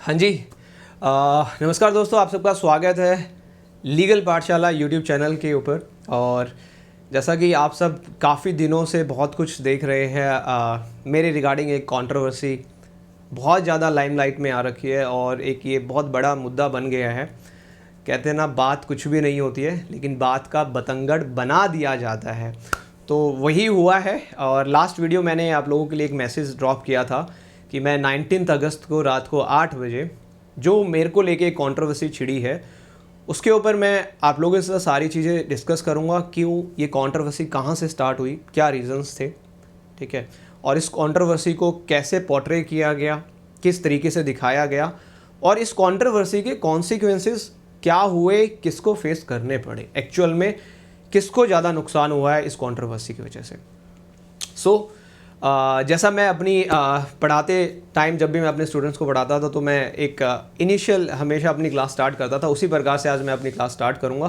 हाँ जी। नमस्कार दोस्तों, आप सबका स्वागत है लीगल पाठशाला यूट्यूब चैनल के ऊपर। और जैसा कि आप सब काफ़ी दिनों से बहुत कुछ देख रहे हैं, मेरे रिगार्डिंग एक कंट्रोवर्सी बहुत ज़्यादा लाइमलाइट में आ रखी है और एक ये बहुत बड़ा मुद्दा बन गया है। कहते हैं ना, बात कुछ भी नहीं होती है लेकिन बात का बतंगड़ बना दिया जाता है। तो वही हुआ है। और लास्ट वीडियो मैंने आप लोगों के लिए एक मैसेज ड्रॉप किया था कि मैं 19 अगस्त को रात को 8 बजे जो मेरे को लेके एक कंट्रोवर्सी छिड़ी है उसके ऊपर मैं आप लोगों से सारी चीज़ें डिस्कस करूंगा। क्यों ये कंट्रोवर्सी कहाँ से स्टार्ट हुई, क्या रीजंस थे, ठीक है, और इस कंट्रोवर्सी को कैसे पोर्ट्रे किया गया, किस तरीके से दिखाया गया, और इस कंट्रोवर्सी के कॉन्सिक्वेंसेस क्या हुए, किसको फेस करने पड़े, एक्चुअल में किसको ज़्यादा नुकसान हुआ है इस कंट्रोवर्सी की वजह से। जैसा मैं अपनी पढ़ाते टाइम जब भी मैं अपने स्टूडेंट्स को पढ़ाता था तो मैं एक इनिशियल हमेशा अपनी क्लास स्टार्ट करता था। उसी प्रकार से आज मैं अपनी क्लास स्टार्ट करूँगा,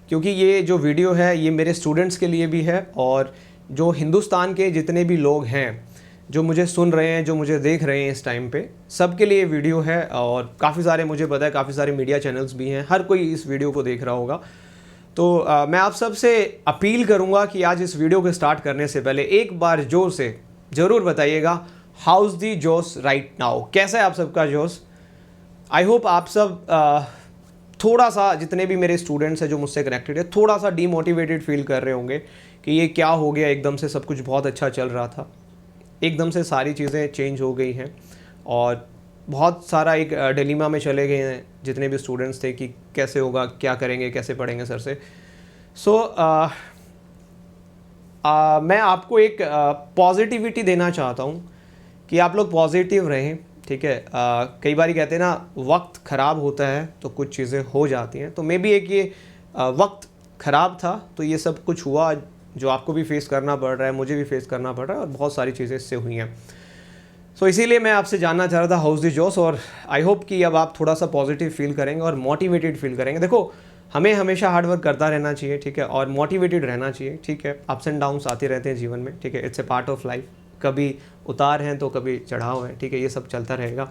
क्योंकि ये जो वीडियो है ये मेरे स्टूडेंट्स के लिए भी है और जो हिंदुस्तान के जितने भी लोग हैं जो मुझे सुन रहे हैं, जो मुझे देख रहे हैं इस टाइम पे, सबके लिए वीडियो है। और काफ़ी सारे, मुझे पता है काफ़ी सारे मीडिया चैनल्स भी हैं, हर कोई इस वीडियो को देख रहा होगा। तो मैं आप सबसे अपील करूंगा कि आज इस वीडियो को स्टार्ट करने से पहले एक बार जोर से ज़रूर बताइएगा, हाउस दी जोश राइट नाउ, कैसा है आप सबका जोश। आई होप आप सब थोड़ा सा, जितने भी मेरे स्टूडेंट्स हैं जो मुझसे कनेक्टेड है, थोड़ा सा डीमोटिवेटेड फील कर रहे होंगे कि ये क्या हो गया, एकदम से सब कुछ बहुत अच्छा चल रहा था, एकदम से सारी चीज़ें चेंज हो गई हैं और बहुत सारा एक डिलेमा में चले गए हैं जितने भी स्टूडेंट्स थे कि कैसे होगा, क्या करेंगे, कैसे पढ़ेंगे सर से। मैं आपको एक पॉजिटिविटी देना चाहता हूँ कि आप लोग पॉजिटिव रहें, ठीक है। कई बार कहते हैं ना, वक्त ख़राब होता है तो कुछ चीज़ें हो जाती हैं। तो मे बी एक ये वक्त ख़राब था तो ये सब कुछ हुआ जो आपको भी फेस करना पड़ रहा है, मुझे भी फेस करना पड़ रहा है और बहुत सारी चीज़ें इससे हुई हैं। इसीलिए मैं आपसे जानना चाह रहा था हाउस दी जोश, और आई होप कि अब आप थोड़ा सा पॉजिटिव फील करेंगे और मोटिवेटेड फील करेंगे। देखो, हमें हमेशा हार्ड वर्क करता रहना चाहिए, ठीक है, और मोटिवेटेड रहना चाहिए, ठीक है। अप्स एंड डाउन्स आते रहते हैं जीवन में, ठीक है, it's a part of life. कभी उतार हैं तो कभी चढ़ाव है, ठीक है, ये सब चलता रहेगा।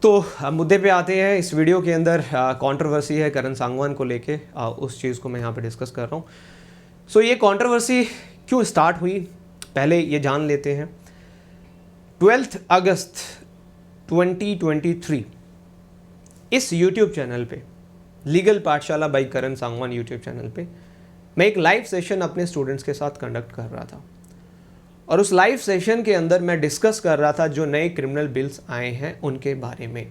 तो मुद्दे पे आते हैं। इस वीडियो के अंदर कंट्रोवर्सी है करण सांगवान को लेके, उस चीज़ को मैं यहाँ पे डिस्कस कर रहा हूँ। ये कंट्रोवर्सी क्यों स्टार्ट हुई, पहले ये जान लेते हैं। 12 अगस्त 2023 इस यूट्यूब चैनल पे, लीगल पाठशाला by Karan Sangwan YouTube channel पे, मैं एक लाइव सेशन अपने स्टूडेंट्स के साथ कंडक्ट कर रहा था और उस लाइव सेशन के अंदर मैं डिस्कस कर रहा था जो नए क्रिमिनल बिल्स आए हैं उनके बारे में,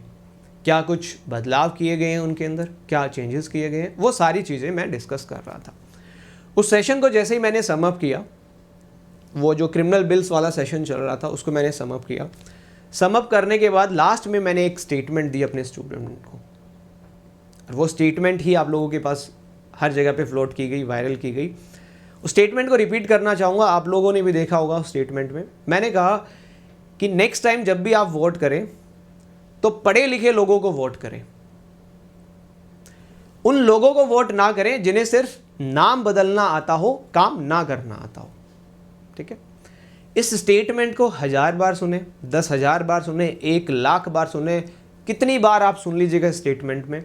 क्या कुछ बदलाव किए गए हैं उनके अंदर, क्या चेंजेस किए गए हैं, वो सारी चीज़ें मैं डिस्कस कर रहा था। उस सेशन को जैसे ही मैंने सम अप किया, वो जो क्रिमिनल बिल्स वाला सेशन चल रहा था उसको मैंने सम अप किया। सम अप करने के बाद लास्ट में मैंने एक स्टेटमेंट दी अपने स्टूडेंट को, और वो स्टेटमेंट ही आप लोगों के पास हर जगह पे फ्लोट की गई, वायरल की गई। उस स्टेटमेंट को रिपीट करना चाहूँगा, आप लोगों ने भी देखा होगा। उस स्टेटमेंट में मैंने कहा कि नेक्स्ट टाइम जब भी आप वोट करें तो पढ़े लिखे लोगों को वोट करें, उन लोगों को वोट ना करें जिन्हें सिर्फ नाम बदलना आता हो, काम ना करना आता हो, ठीक है। इस स्टेटमेंट को 1000 बार सुने, 10,000 बार सुने, 1,00,000 बार सुने, कितनी बार आप सुन लीजिएगा। स्टेटमेंट में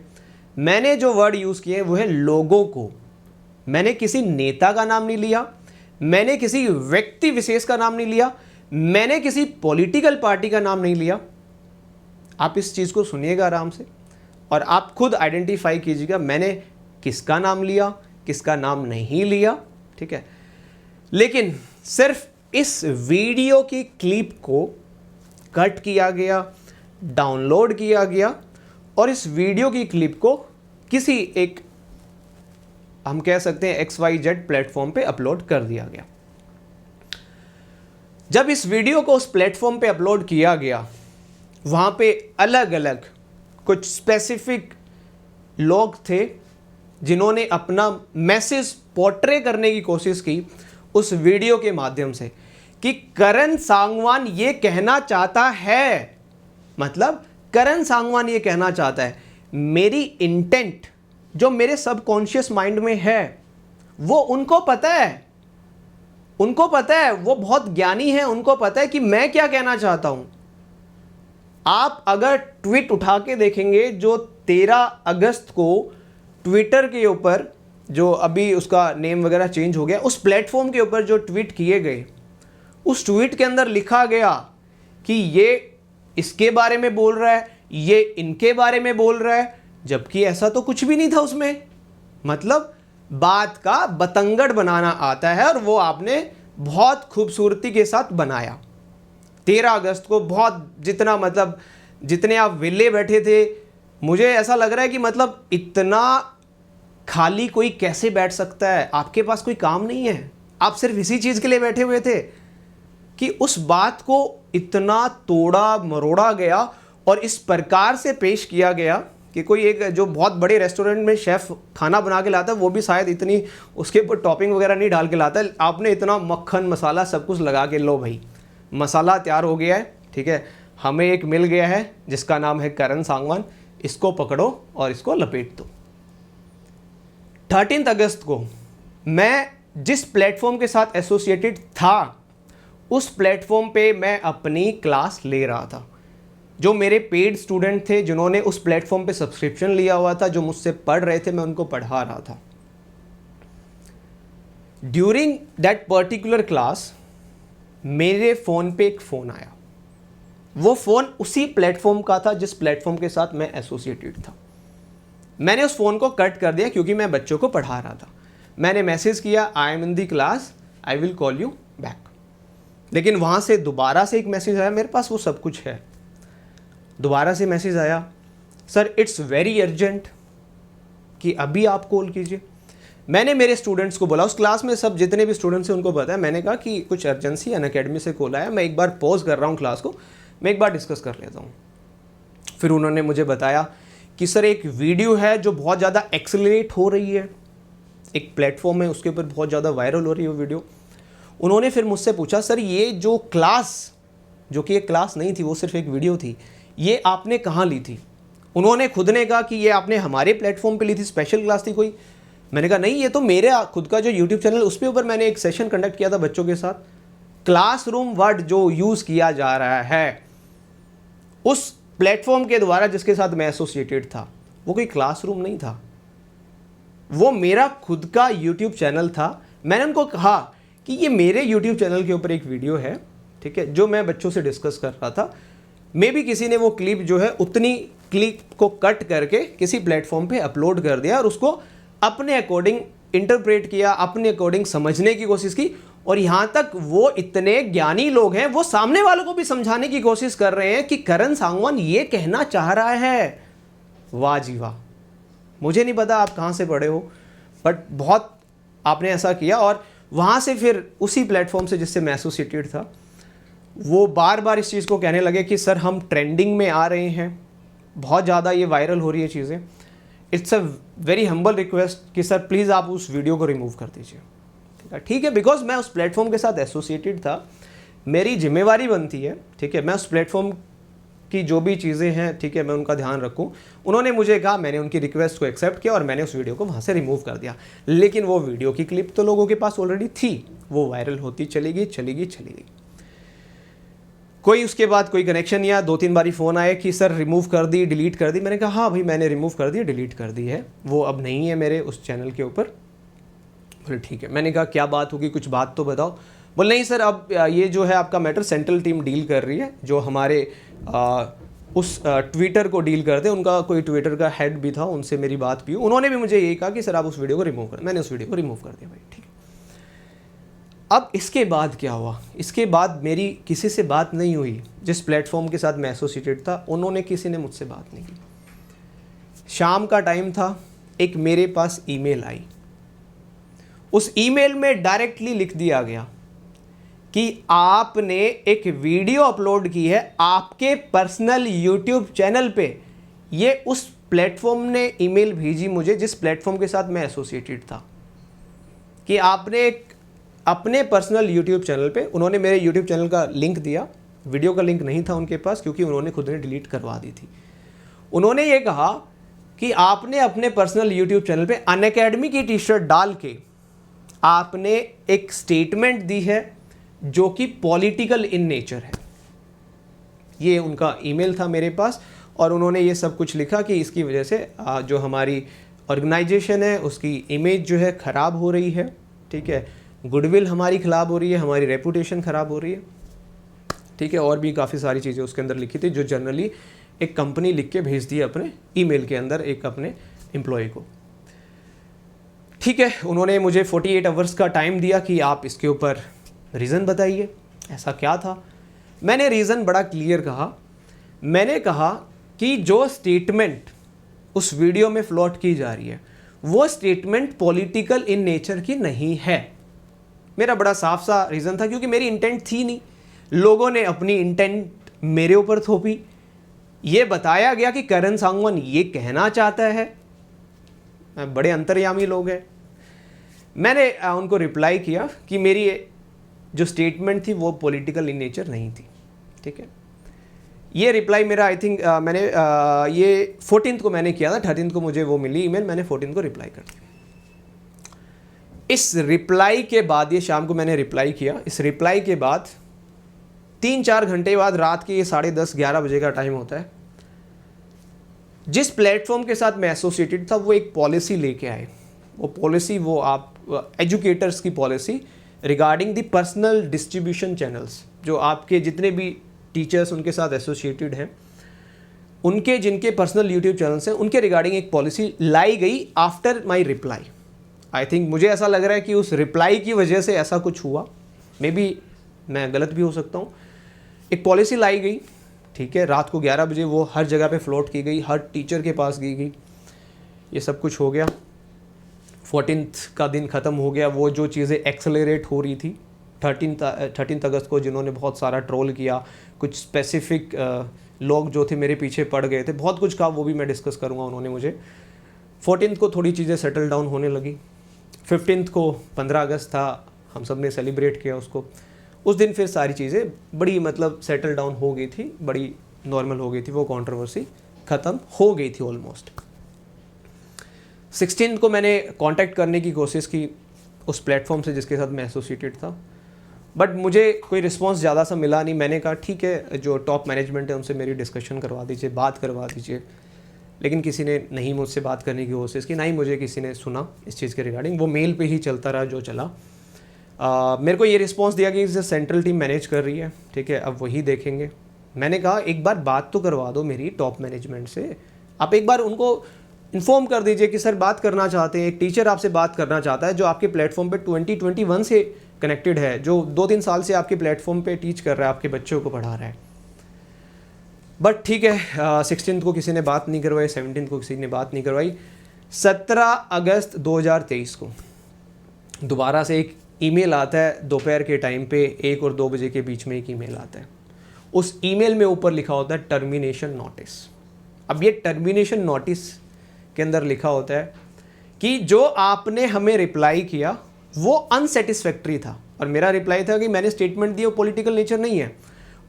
मैंने जो वर्ड यूज़ किए वो है लोगों को। मैंने किसी नेता का नाम नहीं लिया, मैंने किसी व्यक्ति विशेष का नाम नहीं लिया, मैंने किसी पॉलिटिकल पार्टी का नाम नहीं लिया। आप इस चीज़ को सुनिएगा आराम से और आप खुद आइडेंटिफाई कीजिएगा मैंने किसका नाम लिया, किसका नाम नहीं लिया, ठीक है। लेकिन सिर्फ इस वीडियो की क्लिप को कट किया गया, डाउनलोड किया गया और इस वीडियो की क्लिप को किसी एक, हम कह सकते हैं XYZ प्लेटफॉर्म पे अपलोड कर दिया गया। जब इस वीडियो को उस प्लेटफॉर्म पे अपलोड किया गया, वहां पे अलग अलग कुछ स्पेसिफिक लोग थे जिन्होंने अपना मैसेज पोर्ट्रे करने की कोशिश की उस वीडियो के माध्यम से कि करण सांगवान ये कहना चाहता है, मतलब करण सांगवान ये कहना चाहता है, मेरी इंटेंट जो मेरे सबकॉन्शियस माइंड में है वो उनको पता है, उनको पता है, वो बहुत ज्ञानी है, उनको पता है कि मैं क्या कहना चाहता हूं। आप अगर ट्वीट उठा के देखेंगे जो 13 अगस्त को ट्विटर के ऊपर, जो अभी उसका नेम वगैरह चेंज हो गया, उस प्लेटफॉर्म के ऊपर जो ट्वीट किए गए, उस ट्वीट के अंदर लिखा गया कि ये इसके बारे में बोल रहा है, ये इनके बारे में बोल रहा है, जबकि ऐसा तो कुछ भी नहीं था उसमें। मतलब बात का बतंगड़ बनाना आता है और वो आपने बहुत खूबसूरती के साथ बनाया। 13 अगस्त को बहुत जितने आप विले बैठे थे, मुझे ऐसा लग रहा है कि मतलब इतना खाली कोई कैसे बैठ सकता है, आपके पास कोई काम नहीं है, आप सिर्फ इसी चीज़ के लिए बैठे हुए थे कि उस बात को इतना तोड़ा मरोड़ा गया और इस प्रकार से पेश किया गया कि कोई एक जो बहुत बड़े रेस्टोरेंट में शेफ़ खाना बना के लाता है वो भी शायद इतनी उसके ऊपर टॉपिंग वगैरह नहीं डाल के लाता है। आपने इतना मक्खन मसाला सब कुछ लगा के, लो भाई मसाला तैयार हो गया है, ठीक है, हमें एक मिल गया है जिसका नाम है करण सांगवान, इसको पकड़ो और इसको लपेट दो। 13 अगस्त को मैं जिस प्लेटफॉर्म के साथ एसोसिएटेड था, उस प्लेटफॉर्म पे मैं अपनी क्लास ले रहा था। जो मेरे पेड स्टूडेंट थे, जिन्होंने उस प्लेटफॉर्म पे सब्सक्रिप्शन लिया हुआ था, जो मुझसे पढ़ रहे थे, मैं उनको पढ़ा रहा था। ड्यूरिंग दैट पर्टिकुलर क्लास मेरे फ़ोन पे एक फ़ोन आया। वो फ़ोन उसी प्लेटफॉर्म का था जिस प्लेटफॉर्म के साथ मैं एसोसिएटेड था। मैंने उस फ़ोन को कट कर दिया क्योंकि मैं बच्चों को पढ़ा रहा था। मैंने मैसेज किया, I am in the class, I will call you back. लेकिन वहाँ से दोबारा से एक मैसेज आया, मेरे पास वो सब कुछ है। दोबारा से मैसेज आया, सर इट्स वेरी अर्जेंट कि अभी आप कॉल कीजिए। मैंने मेरे स्टूडेंट्स को बोला, उस क्लास में सब जितने भी स्टूडेंट्स हैं उनको पता है, मैंने कहा कि कुछ अर्जेंसी अनअकैडमी से कॉल आया, मैं एक बार पॉज कर रहा हूँ क्लास को, मैं एक बार डिस्कस कर लेता हूँ। फिर उन्होंने मुझे बताया कि सर एक वीडियो है जो बहुत ज़्यादा एक्सेलरेट हो रही है, एक प्लेटफॉर्म है उसके ऊपर बहुत ज़्यादा वायरल हो रही है वो वीडियो। उन्होंने फिर मुझसे पूछा, सर ये जो क्लास, जो कि एक क्लास नहीं थी, वो सिर्फ एक वीडियो थी, ये आपने कहाँ ली थी? उन्होंने खुद ने कहा कि ये आपने हमारे प्लेटफॉर्म पे ली थी, स्पेशल क्लास थी कोई? मैंने कहा नहीं, ये तो मेरे खुद का जो यूट्यूब चैनल, उस पे ऊपर मैंने एक सेशन कंडक्ट किया था बच्चों के साथ। क्लासरूम वर्ड जो यूज़ किया जा रहा है उस प्लेटफॉर्म के द्वारा जिसके साथ मैं एसोसिएटेड था, वो कोई क्लासरूम नहीं था, वो मेरा खुद का यूट्यूब चैनल था। मैंने उनको कहा कि ये मेरे यूट्यूब चैनल के ऊपर एक वीडियो है, ठीक है, जो मैं बच्चों से डिस्कस कर रहा था। मे बी किसी ने वो क्लिप जो है उतनी क्लिप को कट करके किसी प्लेटफॉर्म पे अपलोड कर दिया और उसको अपने अकॉर्डिंग इंटरप्रेट किया, अपने अकॉर्डिंग समझने की कोशिश की। और यहाँ तक वो इतने ज्ञानी लोग हैं, वो सामने वालों को भी समझाने की कोशिश कर रहे हैं कि करण सांगवान ये कहना चाह रहा है। वाह जी वाह, मुझे नहीं पता आप कहाँ से पढ़े हो, बट बहुत आपने ऐसा किया। और वहाँ से फिर उसी प्लेटफॉर्म से जिससे मैं एसोसिएटेड था, वो बार बार इस चीज़ को कहने लगे कि सर हम ट्रेंडिंग में आ रहे हैं, बहुत ज़्यादा ये वायरल हो रही है चीज़ें, it's a very humble request कि सर प्लीज़ आप उस वीडियो को रिमूव कर दीजिए। ठीक है, बिकॉज मैं उस प्लेटफॉर्म के साथ एसोसिएटेड था, मेरी जिम्मेवारी बनती है, ठीक है, मैं उस प्लेटफॉर्म की जो भी चीज़ें हैं, ठीक है, मैं उनका ध्यान रखूं। उन्होंने मुझे कहा, मैंने उनकी रिक्वेस्ट को एक्सेप्ट किया और मैंने उस वीडियो को वहाँ से रिमूव कर दिया। लेकिन वो वीडियो की क्लिप तो लोगों के पास ऑलरेडी थी, वो वायरल होती चली गई। कोई उसके बाद कोई कनेक्शन या 2-3 बारी फ़ोन आए कि सर रिमूव कर दी, डिलीट कर दी। मैंने कहा हाँ भाई मैंने रिमूव कर दी, डिलीट कर दी है, वो अब नहीं है मेरे उस चैनल के ऊपर। बोले ठीक है। मैंने कहा क्या बात होगी, कुछ बात तो बताओ। बोले नहीं सर, अब ये जो है आपका मैटर सेंट्रल टीम डील कर रही है, जो हमारे उस ट्विटर को डील करते हैं, उनका कोई ट्विटर का हेड भी था, उनसे मेरी बात भी, उन्होंने भी मुझे यही कहा कि सर आप उस वीडियो को रिमूव करें। मैंने उस वीडियो को रिमूव कर दिया भाई, ठीक है। अब इसके बाद क्या हुआ, इसके बाद मेरी किसी से बात नहीं हुई। जिस प्लेटफॉर्म के साथ मैं एसोसिएटेड था, उन्होंने किसी ने मुझसे बात नहीं की। शाम का टाइम था, एक मेरे पास ईमेल आई। उस ईमेल में डायरेक्टली लिख दिया गया कि आपने एक वीडियो अपलोड की है आपके पर्सनल यूट्यूब चैनल पे। ये उस प्लेटफॉर्म ने ईमेल भेजी मुझे जिस प्लेटफॉर्म के साथ मैं एसोसिएटेड था, कि आपने एक अपने पर्सनल यूट्यूब चैनल पे, उन्होंने मेरे यूट्यूब चैनल का लिंक दिया, वीडियो का लिंक नहीं था उनके पास क्योंकि उन्होंने खुद ने डिलीट करवा दी थी। उन्होंने ये कहा कि आपने अपने पर्सनल यूट्यूब चैनल पे अनअकैडमी की टी शर्ट डाल के आपने एक स्टेटमेंट दी है जो कि पॉलिटिकल इन नेचर है। ये उनका ईमेल था मेरे पास, और उन्होंने ये सब कुछ लिखा कि इसकी वजह से जो हमारी ऑर्गेनाइजेशन है उसकी इमेज जो है ख़राब हो रही है, ठीक है, गुडविल हमारी ख़राब हो रही है, हमारी रेपुटेशन ख़राब हो रही है, ठीक है, और भी काफ़ी सारी चीज़ें उसके अंदर लिखी थी जो जनरली एक कंपनी लिख के भेजती है अपने ईमेल के अंदर एक अपने एम्प्लॉय को। ठीक है, उन्होंने मुझे 48 आवर्स का टाइम दिया कि आप इसके ऊपर रीज़न बताइए, ऐसा क्या था। मैंने रीज़न बड़ा क्लियर कहा। मैंने कहा कि जो स्टेटमेंट उस वीडियो में फ्लोट की जा रही है वो स्टेटमेंट पॉलिटिकल इन नेचर की नहीं है। मेरा बड़ा साफ सा रीज़न था, क्योंकि मेरी इंटेंट थी नहीं, लोगों ने अपनी इंटेंट मेरे ऊपर थोपी। ये बताया गया कि करण सांगवान ये कहना चाहता है, बड़े अंतर्यामी लोग हैं। मैंने उनको रिप्लाई किया कि मेरी जो स्टेटमेंट थी वो पॉलिटिकल इन नेचर नहीं थी, ठीक है। ये रिप्लाई मेरा आई थिंक मैंने ये 14th को मैंने किया था, 13th को मुझे वो मिली ईमेल, मैंने 14th को रिप्लाई कर दिया। इस रिप्लाई के बाद, ये शाम को मैंने रिप्लाई किया, इस रिप्लाई के बाद 3-4 घंटे बाद, रात के ये 10:30-11 बजे का टाइम होता है, जिस प्लेटफॉर्म के साथ मैं एसोसिएटेड था वो एक पॉलिसी लेके आए। वो पॉलिसी, वो आप एजुकेटर्स की policy regarding the personal distribution channels, जो आपके जितने भी टीचर्स उनके साथ एसोसिएटेड हैं, उनके जिनके पर्सनल यूट्यूब चैनल्स हैं, उनके रिगार्डिंग एक पॉलिसी लाई गई after my reply. I think मुझे ऐसा लग रहा है कि उस रिप्लाई की वजह से ऐसा कुछ हुआ, मे बी मैं गलत भी हो सकता हूँ। एक पॉलिसी लाई गई, ठीक है, रात को 11 बजे वो हर जगह पे फ्लोट की गई, हर टीचर के पास की गई, ये सब कुछ हो गया। 14th का दिन ख़त्म हो गया। वो जो चीज़ें एक्सेलरेट हो रही थी 13 अगस्त को, जिन्होंने बहुत सारा ट्रोल किया, कुछ स्पेसिफिक लोग जो थे मेरे पीछे पड़ गए थे, बहुत कुछ कहा, वो भी मैं डिस्कस करूँगा उन्होंने मुझे। 14th को थोड़ी चीज़ें सेटल डाउन होने लगी। 15th को 15 अगस्त था, हम सब ने सेलिब्रेट किया उसको। उस दिन फिर सारी चीज़ें बड़ी मतलब सेटल डाउन हो गई थी, बड़ी नॉर्मल हो गई थी, वो कंट्रोवर्सी ख़त्म हो गई थी ऑलमोस्ट। 16th को मैंने कांटेक्ट करने की कोशिश की उस प्लेटफॉर्म से जिसके साथ मैं एसोसिएटेड था, बट मुझे कोई रिस्पांस ज़्यादा सा मिला नहीं। मैंने कहा ठीक है, जो टॉप मैनेजमेंट है उनसे मेरी डिस्कशन करवा दीजिए, बात करवा दीजिए, लेकिन किसी ने नहीं मुझसे बात करने की कोशिश की, ना ही मुझे किसी ने सुना इस चीज़ के रिगार्डिंग। वो मेल पे ही चलता रहा जो चला। मेरे को ये रिस्पांस दिया कि इसे सेंट्रल टीम मैनेज कर रही है, ठीक है, अब वही देखेंगे। मैंने कहा एक बार बात तो करवा दो मेरी टॉप मैनेजमेंट से, आप एक बार उनको इन्फॉर्म कर दीजिए कि सर बात करना चाहते हैं, एक टीचर आपसे बात करना चाहता है जो आपके प्लेटफॉर्म पे 2021 से कनेक्टेड है, जो 2-3 साल से आपके प्लेटफॉर्म पे टीच कर रहा है, आपके बच्चों को पढ़ा रहा है। बट ठीक है, 16th को किसी ने बात नहीं करवाई, 17th को किसी ने बात नहीं करवाई। 17 अगस्त 2023 को दोबारा से एक ईमेल आता है, दोपहर के टाइम पे 1 और 2 बजे के बीच में एक ईमेल आता है। उस ईमेल में ऊपर लिखा होता है टर्मिनेशन नोटिस। अब ये टर्मिनेशन नोटिस के अंदर लिखा होता है कि जो आपने हमें रिप्लाई किया वो अनसेटिस्फैक्ट्री था, और मेरा रिप्लाई था कि मैंने स्टेटमेंट दिया वो पॉलिटिकल नेचर नहीं है।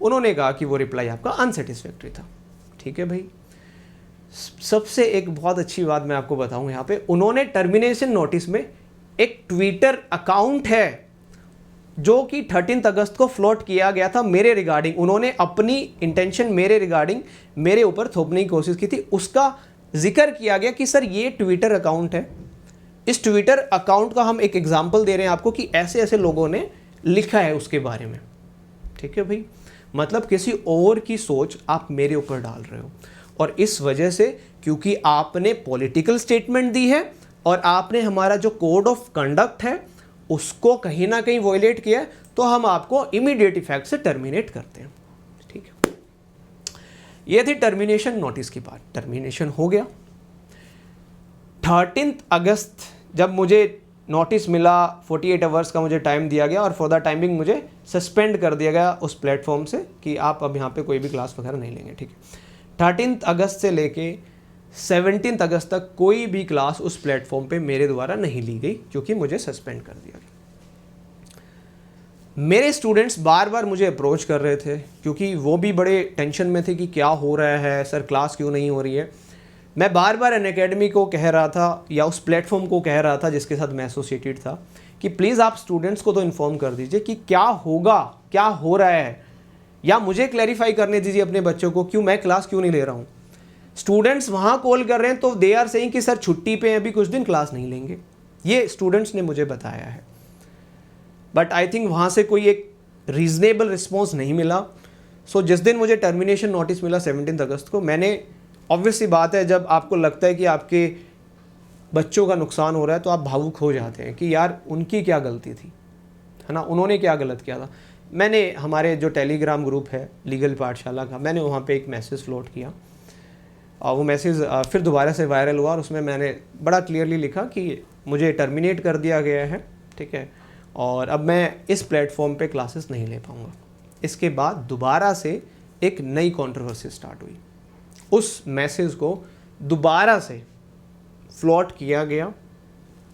उन्होंने कहा कि वो रिप्लाई आपका अनसेटिस्फैक्ट्री था। ठीक है भाई, सबसे एक बहुत अच्छी बात मैं आपको बताऊं यहाँ पे, उन्होंने टर्मिनेशन नोटिस में एक ट्विटर अकाउंट है जो कि 13 अगस्त को फ्लोट किया गया था मेरे रिगार्डिंग। उन्होंने अपनी इंटेंशन मेरे रिगार्डिंग मेरे ऊपर थोपने की कोशिश की थी। उसका जिक्र किया गया कि सर ये ट्विटर अकाउंट है, इस ट्विटर अकाउंट का हम एक एग्जांपल दे रहे हैं आपको कि ऐसे ऐसे लोगों ने लिखा है उसके बारे में। ठीक है भाई, मतलब किसी और की सोच आप मेरे ऊपर डाल रहे हो, और इस वजह से क्योंकि आपने पॉलिटिकल स्टेटमेंट दी है और आपने हमारा जो कोड ऑफ कंडक्ट है उसको कहीं ना कहीं वॉयलेट किया है, तो हम आपको इमीडिएट इफेक्ट से टर्मिनेट करते हैं। ठीक है, ये थी टर्मिनेशन नोटिस की बात। टर्मिनेशन हो गया। 13 अगस्त जब मुझे नोटिस मिला, 48 आवर्स का मुझे टाइम दिया गया और फॉर द टाइमिंग मुझे सस्पेंड कर दिया गया उस प्लेटफॉर्म से कि आप अब यहाँ पे कोई भी क्लास वगैरह नहीं लेंगे। ठीक है, 13 अगस्त से लेके 17 अगस्त तक कोई भी क्लास उस प्लेटफॉर्म पे मेरे द्वारा नहीं ली गई, क्योंकि मुझे सस्पेंड कर दिया गया। मेरे स्टूडेंट्स बार बार मुझे अप्रोच कर रहे थे, क्योंकि वो भी बड़े टेंशन में थे कि क्या हो रहा है सर, क्लास क्यों नहीं हो रही है। मैं बार बार अनअकैडमी को कह रहा था, या उस प्लेटफॉर्म को कह रहा था जिसके साथ मैं एसोसिएटेड था, कि प्लीज़ आप स्टूडेंट्स को तो इन्फॉर्म कर दीजिए कि क्या होगा, क्या हो रहा है, या मुझे क्लैरिफाई करने दीजिए अपने बच्चों को क्यों मैं क्लास क्यों नहीं ले रहा हूँ। स्टूडेंट्स वहाँ कॉल कर रहे हैं तो दे आर सेइंग कि सर छुट्टी पे हैं, अभी कुछ दिन क्लास नहीं लेंगे। ये स्टूडेंट्स ने मुझे बताया है। बट आई थिंक वहाँ से कोई एक रीजनेबल रिस्पॉन्स नहीं मिला। सो जिस दिन मुझे टर्मिनेशन नोटिस मिला 17 अगस्त को, मैंने, ऑब्वियस सी बात है जब आपको लगता है कि आपके बच्चों का नुकसान हो रहा है तो आप भावुक हो जाते हैं कि यार उनकी क्या गलती थी, है ना, उन्होंने क्या गलत किया था। मैंने हमारे जो टेलीग्राम ग्रुप है लीगल पाठशाला का, मैंने वहाँ पे एक मैसेज फ्लोट किया और वो मैसेज फिर दोबारा से वायरल हुआ और उसमें मैंने बड़ा क्लियरली लिखा कि मुझे टर्मिनेट कर दिया गया है, ठीक है, और अब मैं इस प्लेटफॉर्म पे क्लासेस नहीं ले पाऊँगा। इसके बाद दोबारा से एक नई कंट्रोवर्सी स्टार्ट हुई। उस मैसेज को दोबारा से फ्लोट किया गया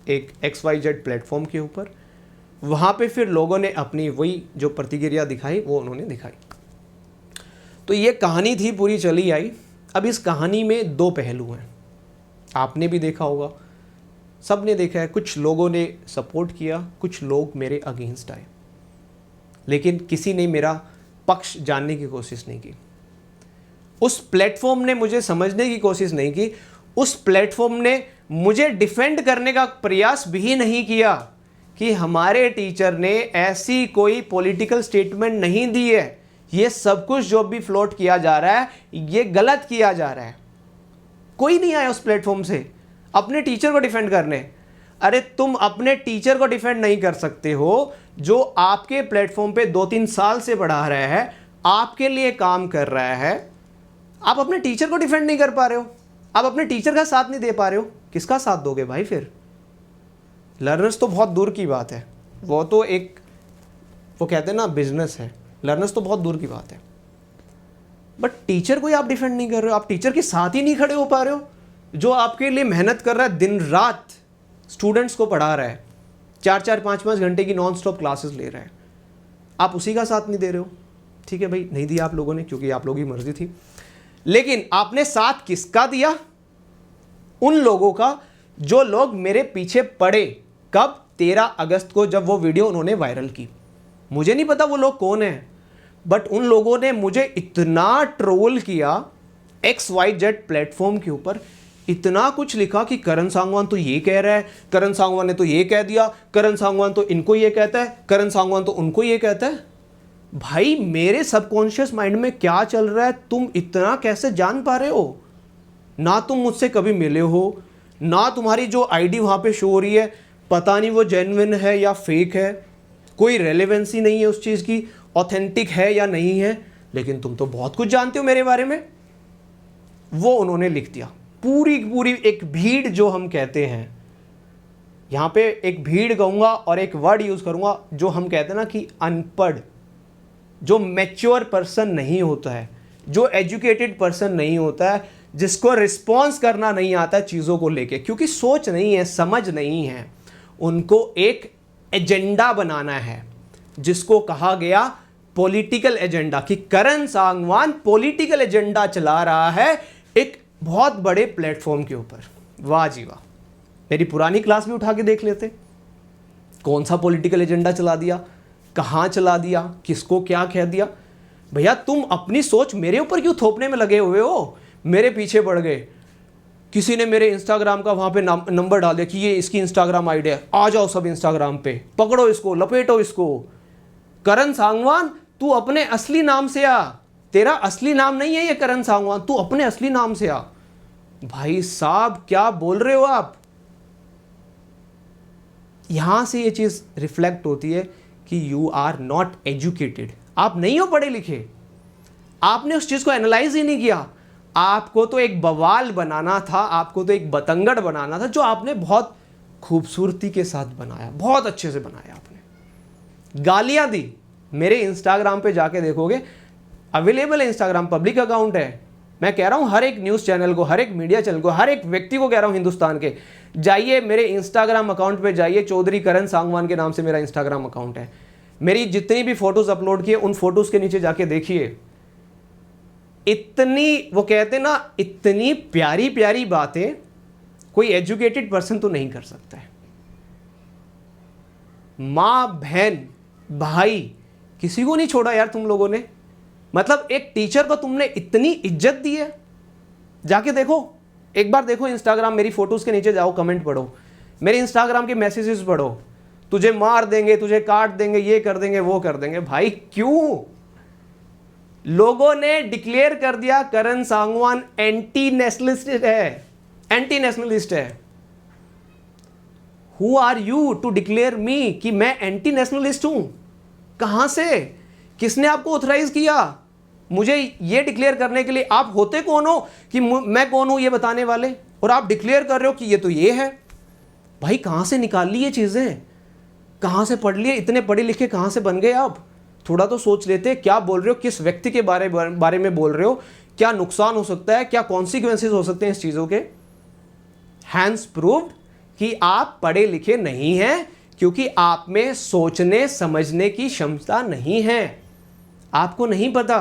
एक XYZ प्लेटफॉर्म के ऊपर। वहाँ पे फिर लोगों ने अपनी वही जो प्रतिक्रिया दिखाई वो उन्होंने दिखाई। तो ये कहानी थी, पूरी चली आई। अब इस कहानी में दो पहलू हैं, आपने भी देखा होगा, सब ने देखा है। कुछ लोगों ने सपोर्ट किया, कुछ लोग मेरे अगेंस्ट आए, लेकिन किसी ने मेरा पक्ष जानने की कोशिश नहीं की। उस प्लेटफॉर्म ने मुझे समझने की कोशिश नहीं की, उस प्लेटफॉर्म ने मुझे डिफेंड करने का प्रयास भी नहीं किया कि हमारे टीचर ने ऐसी कोई पॉलिटिकल स्टेटमेंट नहीं दी है, ये सब कुछ जो भी फ्लोट किया जा रहा है ये गलत किया जा रहा है। कोई नहीं आया उस प्लेटफॉर्म से अपने टीचर को डिफेंड करने। अरे तुम अपने टीचर को डिफेंड नहीं कर सकते हो जो आपके प्लेटफॉर्म पे 2-3 साल से पढ़ा रहा है, आपके लिए काम कर रहा है। आप अपने टीचर को डिफेंड नहीं कर पा रहे हो, आप अपने टीचर का साथ नहीं दे पा रहे हो, किसका साथ दोगे भाई? फिर लर्नर्स तो बहुत दूर की बात है, वो तो एक, वो कहते हैं ना, बिजनेस है। लर्नर्स तो बहुत दूर की बात है, बट टीचर को ही आप डिफेंड नहीं कर रहे हो। आप टीचर के साथ ही नहीं खड़े हो पा रहे हो जो आपके लिए मेहनत कर रहा है, दिन रात स्टूडेंट्स को पढ़ा रहा है, 4-4, 5-5 घंटे की नॉन स्टॉप क्लासेस ले रहा है। आप उसी का साथ नहीं दे रहे हो। ठीक है भाई, नहीं दिया आप लोगों ने क्योंकि आप लोगों की मर्जी थी, लेकिन आपने साथ किसका दिया? उन लोगों का जो लोग मेरे पीछे पड़े। कब? 13 अगस्त को, जब वो वीडियो उन्होंने वायरल की। मुझे नहीं पता वो लोग कौन है, बट उन लोगों ने मुझे इतना ट्रोल किया XYZ प्लेटफॉर्म के ऊपर, इतना कुछ लिखा कि करण सांगवान तो ये कह रहा है, करण सांगवान ने तो ये कह दिया, करण सांगवान तो इनको ये कहता है, करण सांगवान तो उनको ये कहता है। भाई मेरे सबकॉन्शियस माइंड में क्या चल रहा है तुम इतना कैसे जान पा रहे हो? ना तुम मुझसे कभी मिले हो, ना तुम्हारी जो आईडी वहाँ पे शो हो रही है पता नहीं वो जेन्युइन है या फेक है, कोई रेलेवेंसी नहीं है उस चीज़ की, ऑथेंटिक है या नहीं है, लेकिन तुम तो बहुत कुछ जानते हो मेरे बारे में। वो उन्होंने लिख दिया। पूरी पूरी एक भीड़, जो हम कहते हैं यहाँ पे, एक भीड़ कहूँगा और एक वर्ड यूज़ करूँगा जो हम कहते हैं ना कि अनपढ़, जो मैच्योर पर्सन नहीं होता है, जो एजुकेटेड पर्सन नहीं होता है, जिसको रिस्पॉन्स करना नहीं आता चीज़ों को लेके, क्योंकि सोच नहीं है, समझ नहीं है, उनको एक एजेंडा बनाना है जिसको कहा गया पॉलिटिकल एजेंडा, कि करण सांगवान पॉलिटिकल एजेंडा चला रहा है एक बहुत बड़े प्लेटफॉर्म के ऊपर। वाह जी वाह, मेरी पुरानी क्लास में उठा के देख लेते, कौन सा पॉलिटिकल एजेंडा चला दिया, कहाँ चला दिया, किसको क्या कह दिया। भैया तुम अपनी सोच मेरे ऊपर क्यों थोपने में लगे हुए हो? मेरे पीछे पड़ गए, किसी ने मेरे इंस्टाग्राम का वहाँ पे नंबर डाल दिया कि ये इसकी इंस्टाग्राम आईडी है, आ जाओ सब इंस्टाग्राम पे, पकड़ो इसको, लपेटो इसको। करण सांगवान तू अपने असली नाम से आ, तेरा असली नाम नहीं है ये करण सांगवान, तू अपने असली नाम से आ। भाई साहब क्या बोल रहे हो आप? यहां से ये चीज रिफ्लेक्ट होती है कि यू आर नॉट एजुकेटेड, आप नहीं हो पढ़े लिखे, आपने उस चीज को एनालाइज ही नहीं किया। आपको तो एक बवाल बनाना था, आपको तो एक बतंगड़ बनाना था, जो आपने बहुत खूबसूरती के साथ बनाया, बहुत अच्छे से बनाया। आपने गालियां दी, मेरे इंस्टाग्राम पे जाके देखोगे, अवेलेबल है इंस्टाग्राम, पब्लिक अकाउंट है। मैं कह रहा हूं हर एक न्यूज़ चैनल को, हर एक मीडिया चैनल को, हर एक व्यक्ति को कह रहा हूं हिंदुस्तान के, जाइए मेरे इंस्टाग्राम अकाउंट पे जाइए, चौधरी करण सांगवान के नाम से मेरा इंस्टाग्राम अकाउंट है। मेरी जितनी भी फोटोज अपलोड किए उन फोटोज के नीचे जाके देखिए, इतनी, वो कहते ना, इतनी प्यारी प्यारी बातें कोई एजुकेटेड पर्सन तो नहीं कर सकता है। माँ बहन भाई किसी को नहीं छोड़ा यार तुम लोगों ने। मतलब एक टीचर को तुमने इतनी इज्जत दी है। जाके देखो, एक बार देखो इंस्टाग्राम, मेरी फोटोज के नीचे जाओ, कमेंट पढ़ो, मेरे इंस्टाग्राम के मैसेजेस पढ़ो, तुझे मार देंगे, तुझे काट देंगे, ये कर देंगे, वो कर देंगे। भाई क्यों? लोगों ने डिक्लेयर कर दिया करण सांगवान एंटी नेशनलिस्ट है, एंटी नेशनलिस्ट है। Who are you to declare me कि मैं एंटी नेशनलिस्ट हूं? कहां से, किसने आपको ऑथराइज किया मुझे ये डिक्लेयर करने के लिए? आप होते कौन हो कि मैं कौन हूं ये बताने वाले, और आप डिक्लेयर कर रहे हो कि ये तो ये है। भाई कहां से निकाल ली ये चीजें, कहां से पढ़ लिए? इतने पढ़े लिखे कहां से बन गए आप? थोड़ा तो सोच लेते, क्या बोल रहे हो, किस व्यक्ति के बारे में बोल रहे हो, क्या नुकसान हो सकता है, क्या कॉन्सिक्वेंसेज हो सकते हैं इस चीजों के। हैंस प्रूव्ड कि आप पढ़े लिखे नहीं हैं, क्योंकि आप में सोचने समझने की क्षमता नहीं है। आपको नहीं पता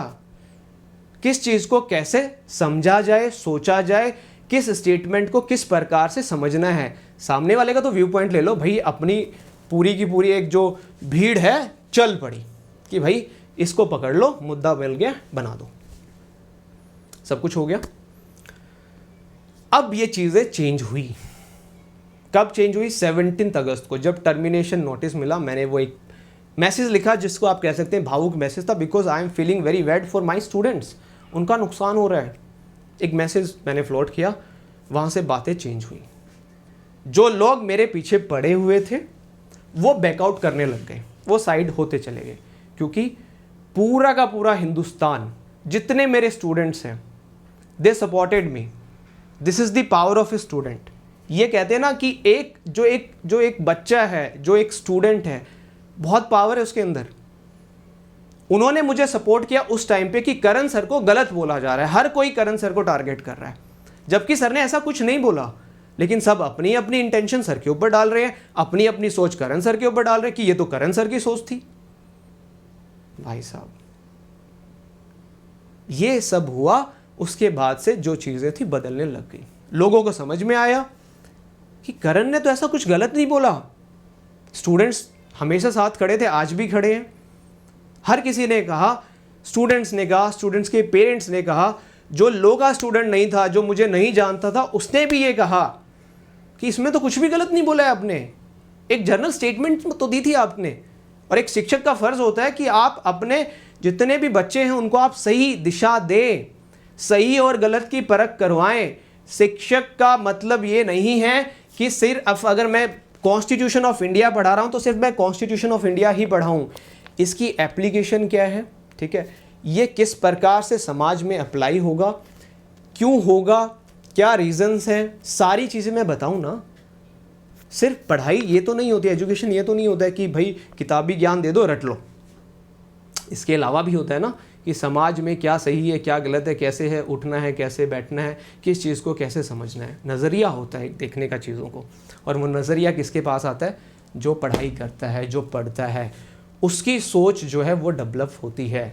किस चीज को कैसे समझा जाए, सोचा जाए, किस स्टेटमेंट को किस प्रकार से समझना है। सामने वाले का तो व्यू पॉइंट ले लो भाई, अपनी पूरी की पूरी एक जो भीड़ है चल पड़ी कि भाई इसको पकड़ लो, मुद्दा मिल गया, बना दो, सब कुछ हो गया। अब ये चीजें चेंज हुई। कब चेंज हुई? 17 अगस्त को, जब टर्मिनेशन नोटिस मिला। मैंने वो एक मैसेज लिखा जिसको आप कह सकते हैं भावुक मैसेज था, because I am feeling very bad for my students, उनका नुकसान हो रहा है। एक मैसेज मैंने फ्लोट किया, वहां से बातें चेंज हुई। जो लोग मेरे पीछे पड़े हुए थे वो बैकआउट करने लग गए, वो साइड होते चले गए, क्योंकि पूरा का पूरा हिंदुस्तान, जितने मेरे स्टूडेंट्स हैं, they supported me. This is the power of a student. ये कहते हैं ना कि जो एक बच्चा है, जो एक स्टूडेंट है, बहुत पावर है उसके अंदर। उन्होंने मुझे सपोर्ट किया उस टाइम पे कि करण सर को गलत बोला जा रहा है, हर कोई करण सर को टारगेट कर रहा है, जबकि सर ने ऐसा कुछ नहीं बोला। लेकिन सब अपनी अपनी इंटेंशन सर के ऊपर डाल रहे हैं, अपनी अपनी सोच करण सर के ऊपर डाल रहे हैं कि ये तो करण सर की सोच थी। भाई साहब, ये सब हुआ, उसके बाद से जो चीजें थी बदलने लग गई। लोगों को समझ में आया कि करण ने तो ऐसा कुछ गलत नहीं बोला। स्टूडेंट्स हमेशा साथ खड़े थे, आज भी खड़े हैं। हर किसी ने कहा, स्टूडेंट्स ने कहा, स्टूडेंट्स के पेरेंट्स ने कहा, जो लोग का स्टूडेंट नहीं था, जो मुझे नहीं जानता था, उसने भी ये कहा कि इसमें तो कुछ भी गलत नहीं बोला है आपने। एक जर्नल स्टेटमेंट तो दी थी आपने। और एक शिक्षक का फर्ज होता है कि आप अपने जितने भी बच्चे हैं उनको आप सही दिशा दें, सही और गलत की परख करवाएं। शिक्षक का मतलब ये नहीं है कि सिर्फ अगर मैं कॉन्स्टिट्यूशन ऑफ इंडिया पढ़ा रहा हूं तो सिर्फ मैं कॉन्स्टिट्यूशन ऑफ इंडिया ही पढ़ाऊं। इसकी एप्लीकेशन क्या है, ठीक है, ये किस प्रकार से समाज में अप्लाई होगा, क्यों होगा, क्या रीजंस हैं, सारी चीज़ें मैं बताऊं ना। सिर्फ पढ़ाई ये तो नहीं होती, एजुकेशन ये तो नहीं होता है कि भाई किताबी ज्ञान दे दो रट लो। इसके अलावा भी होता है ना कि समाज में क्या सही है, क्या गलत है, कैसे है उठना है, कैसे बैठना है, किस चीज़ को कैसे समझना है। नज़रिया होता है देखने का चीज़ों को, और वो नज़रिया किसके पास आता है? जो पढ़ाई करता है, जो पढ़ता है, उसकी सोच जो है वो डेवलप होती है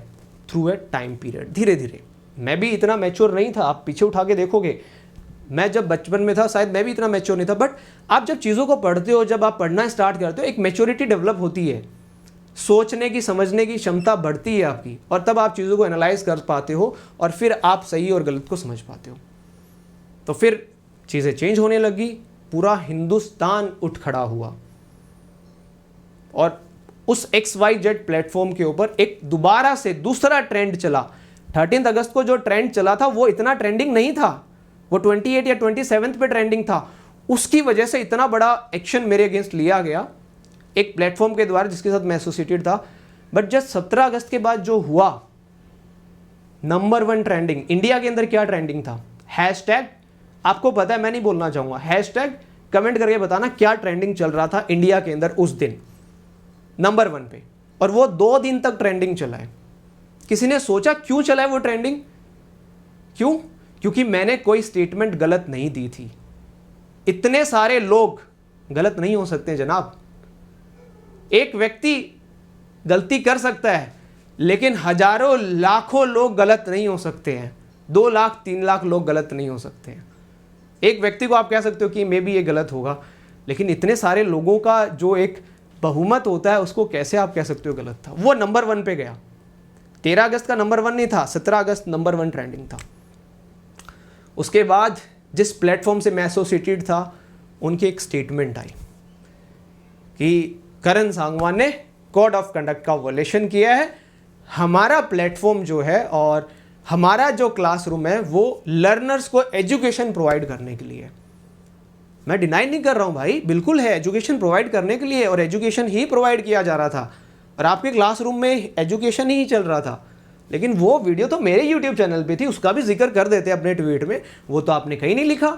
थ्रू ए टाइम पीरियड, धीरे धीरे। मैं भी इतना मैच्योर नहीं था, आप पीछे उठा के देखोगे, मैं जब बचपन में था शायद मैं भी इतना मैच्योर नहीं था, बट आप जब चीज़ों को पढ़ते हो, जब आप पढ़ना स्टार्ट करते हो, एक मैच्योरिटी डेवलप होती है, सोचने की समझने की क्षमता बढ़ती है आपकी, और तब आप चीज़ों को एनालाइज कर पाते हो और फिर आप सही और गलत को समझ पाते हो। तो फिर चीज़ें चेंज होने लगी, पूरा हिंदुस्तान उठ खड़ा हुआ, और उस XYZ प्लेटफॉर्म के ऊपर एक दोबारा से दूसरा ट्रेंड चला। 13 अगस्त को जो ट्रेंड चला था वो इतना ट्रेंडिंग नहीं था, वो 28 या 27 पे ट्रेंडिंग था। उसकी वजह से इतना बड़ा एक्शन मेरे अगेंस्ट लिया गया एक प्लेटफॉर्म के द्वारा जिसके साथ मैं एसोसिएटेड था। बट जब 17 अगस्त के बाद जो हुआ, नंबर 1 ट्रेंडिंग इंडिया के अंदर क्या ट्रेंडिंग था? हैशटैग, आपको पता है, मैं नहीं बोलना चाहूंगा, हैशटैग कमेंट करके बताना क्या ट्रेंडिंग चल रहा था इंडिया के अंदर उस दिन नंबर 1 पे। और वो 2 दिन तक ट्रेंडिंग चला है। किसी ने सोचा क्यों चला है वो ट्रेंडिंग? क्यों? क्योंकि मैंने कोई स्टेटमेंट गलत नहीं दी थी। इतने सारे लोग गलत नहीं हो सकते जनाब। एक व्यक्ति गलती कर सकता है, लेकिन हजारों लाखों लोग गलत नहीं हो सकते हैं। 2 लाख 3 लाख लोग गलत नहीं हो सकते हैं। एक व्यक्ति को आप कह सकते हो कि मे बी ये गलत होगा, लेकिन इतने सारे लोगों का जो एक बहुमत होता है उसको कैसे आप कह सकते हो गलत था? वो नंबर 1 पे गया। 13 अगस्त का नंबर 1 नहीं था, 17 अगस्त नंबर 1 ट्रेंडिंग था। उसके बाद जिस प्लेटफॉर्म से मैं एसोसिएटेड था, उनकी एक स्टेटमेंट आई कि करण सांगवान ने कोड ऑफ कंडक्ट का वॉयलेशन किया है। हमारा प्लेटफॉर्म जो है और हमारा जो क्लासरूम है वो लर्नर्स को एजुकेशन प्रोवाइड करने के लिए, मैं डिनाई नहीं कर रहा हूँ भाई, बिल्कुल है, एजुकेशन प्रोवाइड करने के लिए, और एजुकेशन ही प्रोवाइड किया जा रहा था और आपके क्लासरूम में एजुकेशन ही चल रहा था। लेकिन वो वीडियो तो मेरे यूट्यूब चैनल पे थी, उसका भी जिक्र कर देते अपने ट्वीट में, वो तो आपने कहीं नहीं लिखा।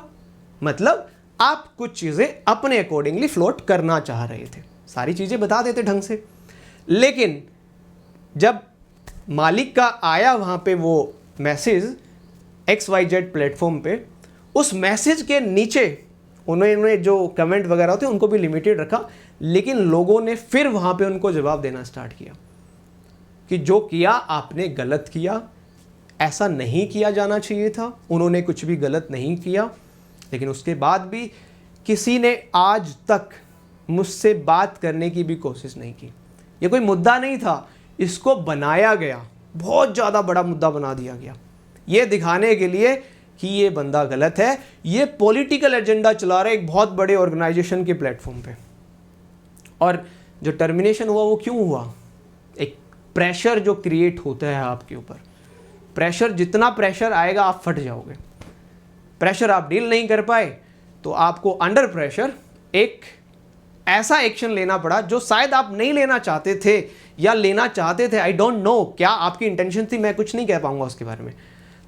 मतलब आप कुछ चीज़ें अपने अकॉर्डिंगली फ्लोट करना चाह रहे थे, सारी चीज़ें बता देते ढंग से। लेकिन जब मालिक का आया वहाँ पे वो मैसेज XYZ प्लेटफॉर्म पे, उस मैसेज के नीचे उन्होंने जो कमेंट वगैरह होते उनको भी लिमिटेड रखा, लेकिन लोगों ने फिर वहाँ पे उनको जवाब देना स्टार्ट किया कि जो किया आपने गलत किया, ऐसा नहीं किया जाना चाहिए था, उन्होंने कुछ भी गलत नहीं किया। लेकिन उसके बाद भी किसी ने आज तक मुझसे बात करने की भी कोशिश नहीं की। ये कोई मुद्दा नहीं था, इसको बनाया गया, बहुत ज़्यादा बड़ा मुद्दा बना दिया गया, ये दिखाने के लिए कि ये बंदा गलत है, ये पॉलिटिकल एजेंडा चला रहा है एक बहुत बड़े ऑर्गेनाइजेशन के प्लेटफॉर्म पे। और जो टर्मिनेशन हुआ वो क्यों हुआ? एक प्रेशर जो क्रिएट होता है आपके ऊपर, प्रेशर, जितना प्रेशर आएगा आप फट जाओगे। प्रेशर आप डील नहीं कर पाए तो आपको अंडर प्रेशर एक ऐसा एक्शन लेना पड़ा जो शायद आप नहीं लेना चाहते थे या लेना चाहते थे। आई डोंट नो क्या आपकी इंटेंशन थी, मैं कुछ नहीं कह पाऊंगा उसके बारे में।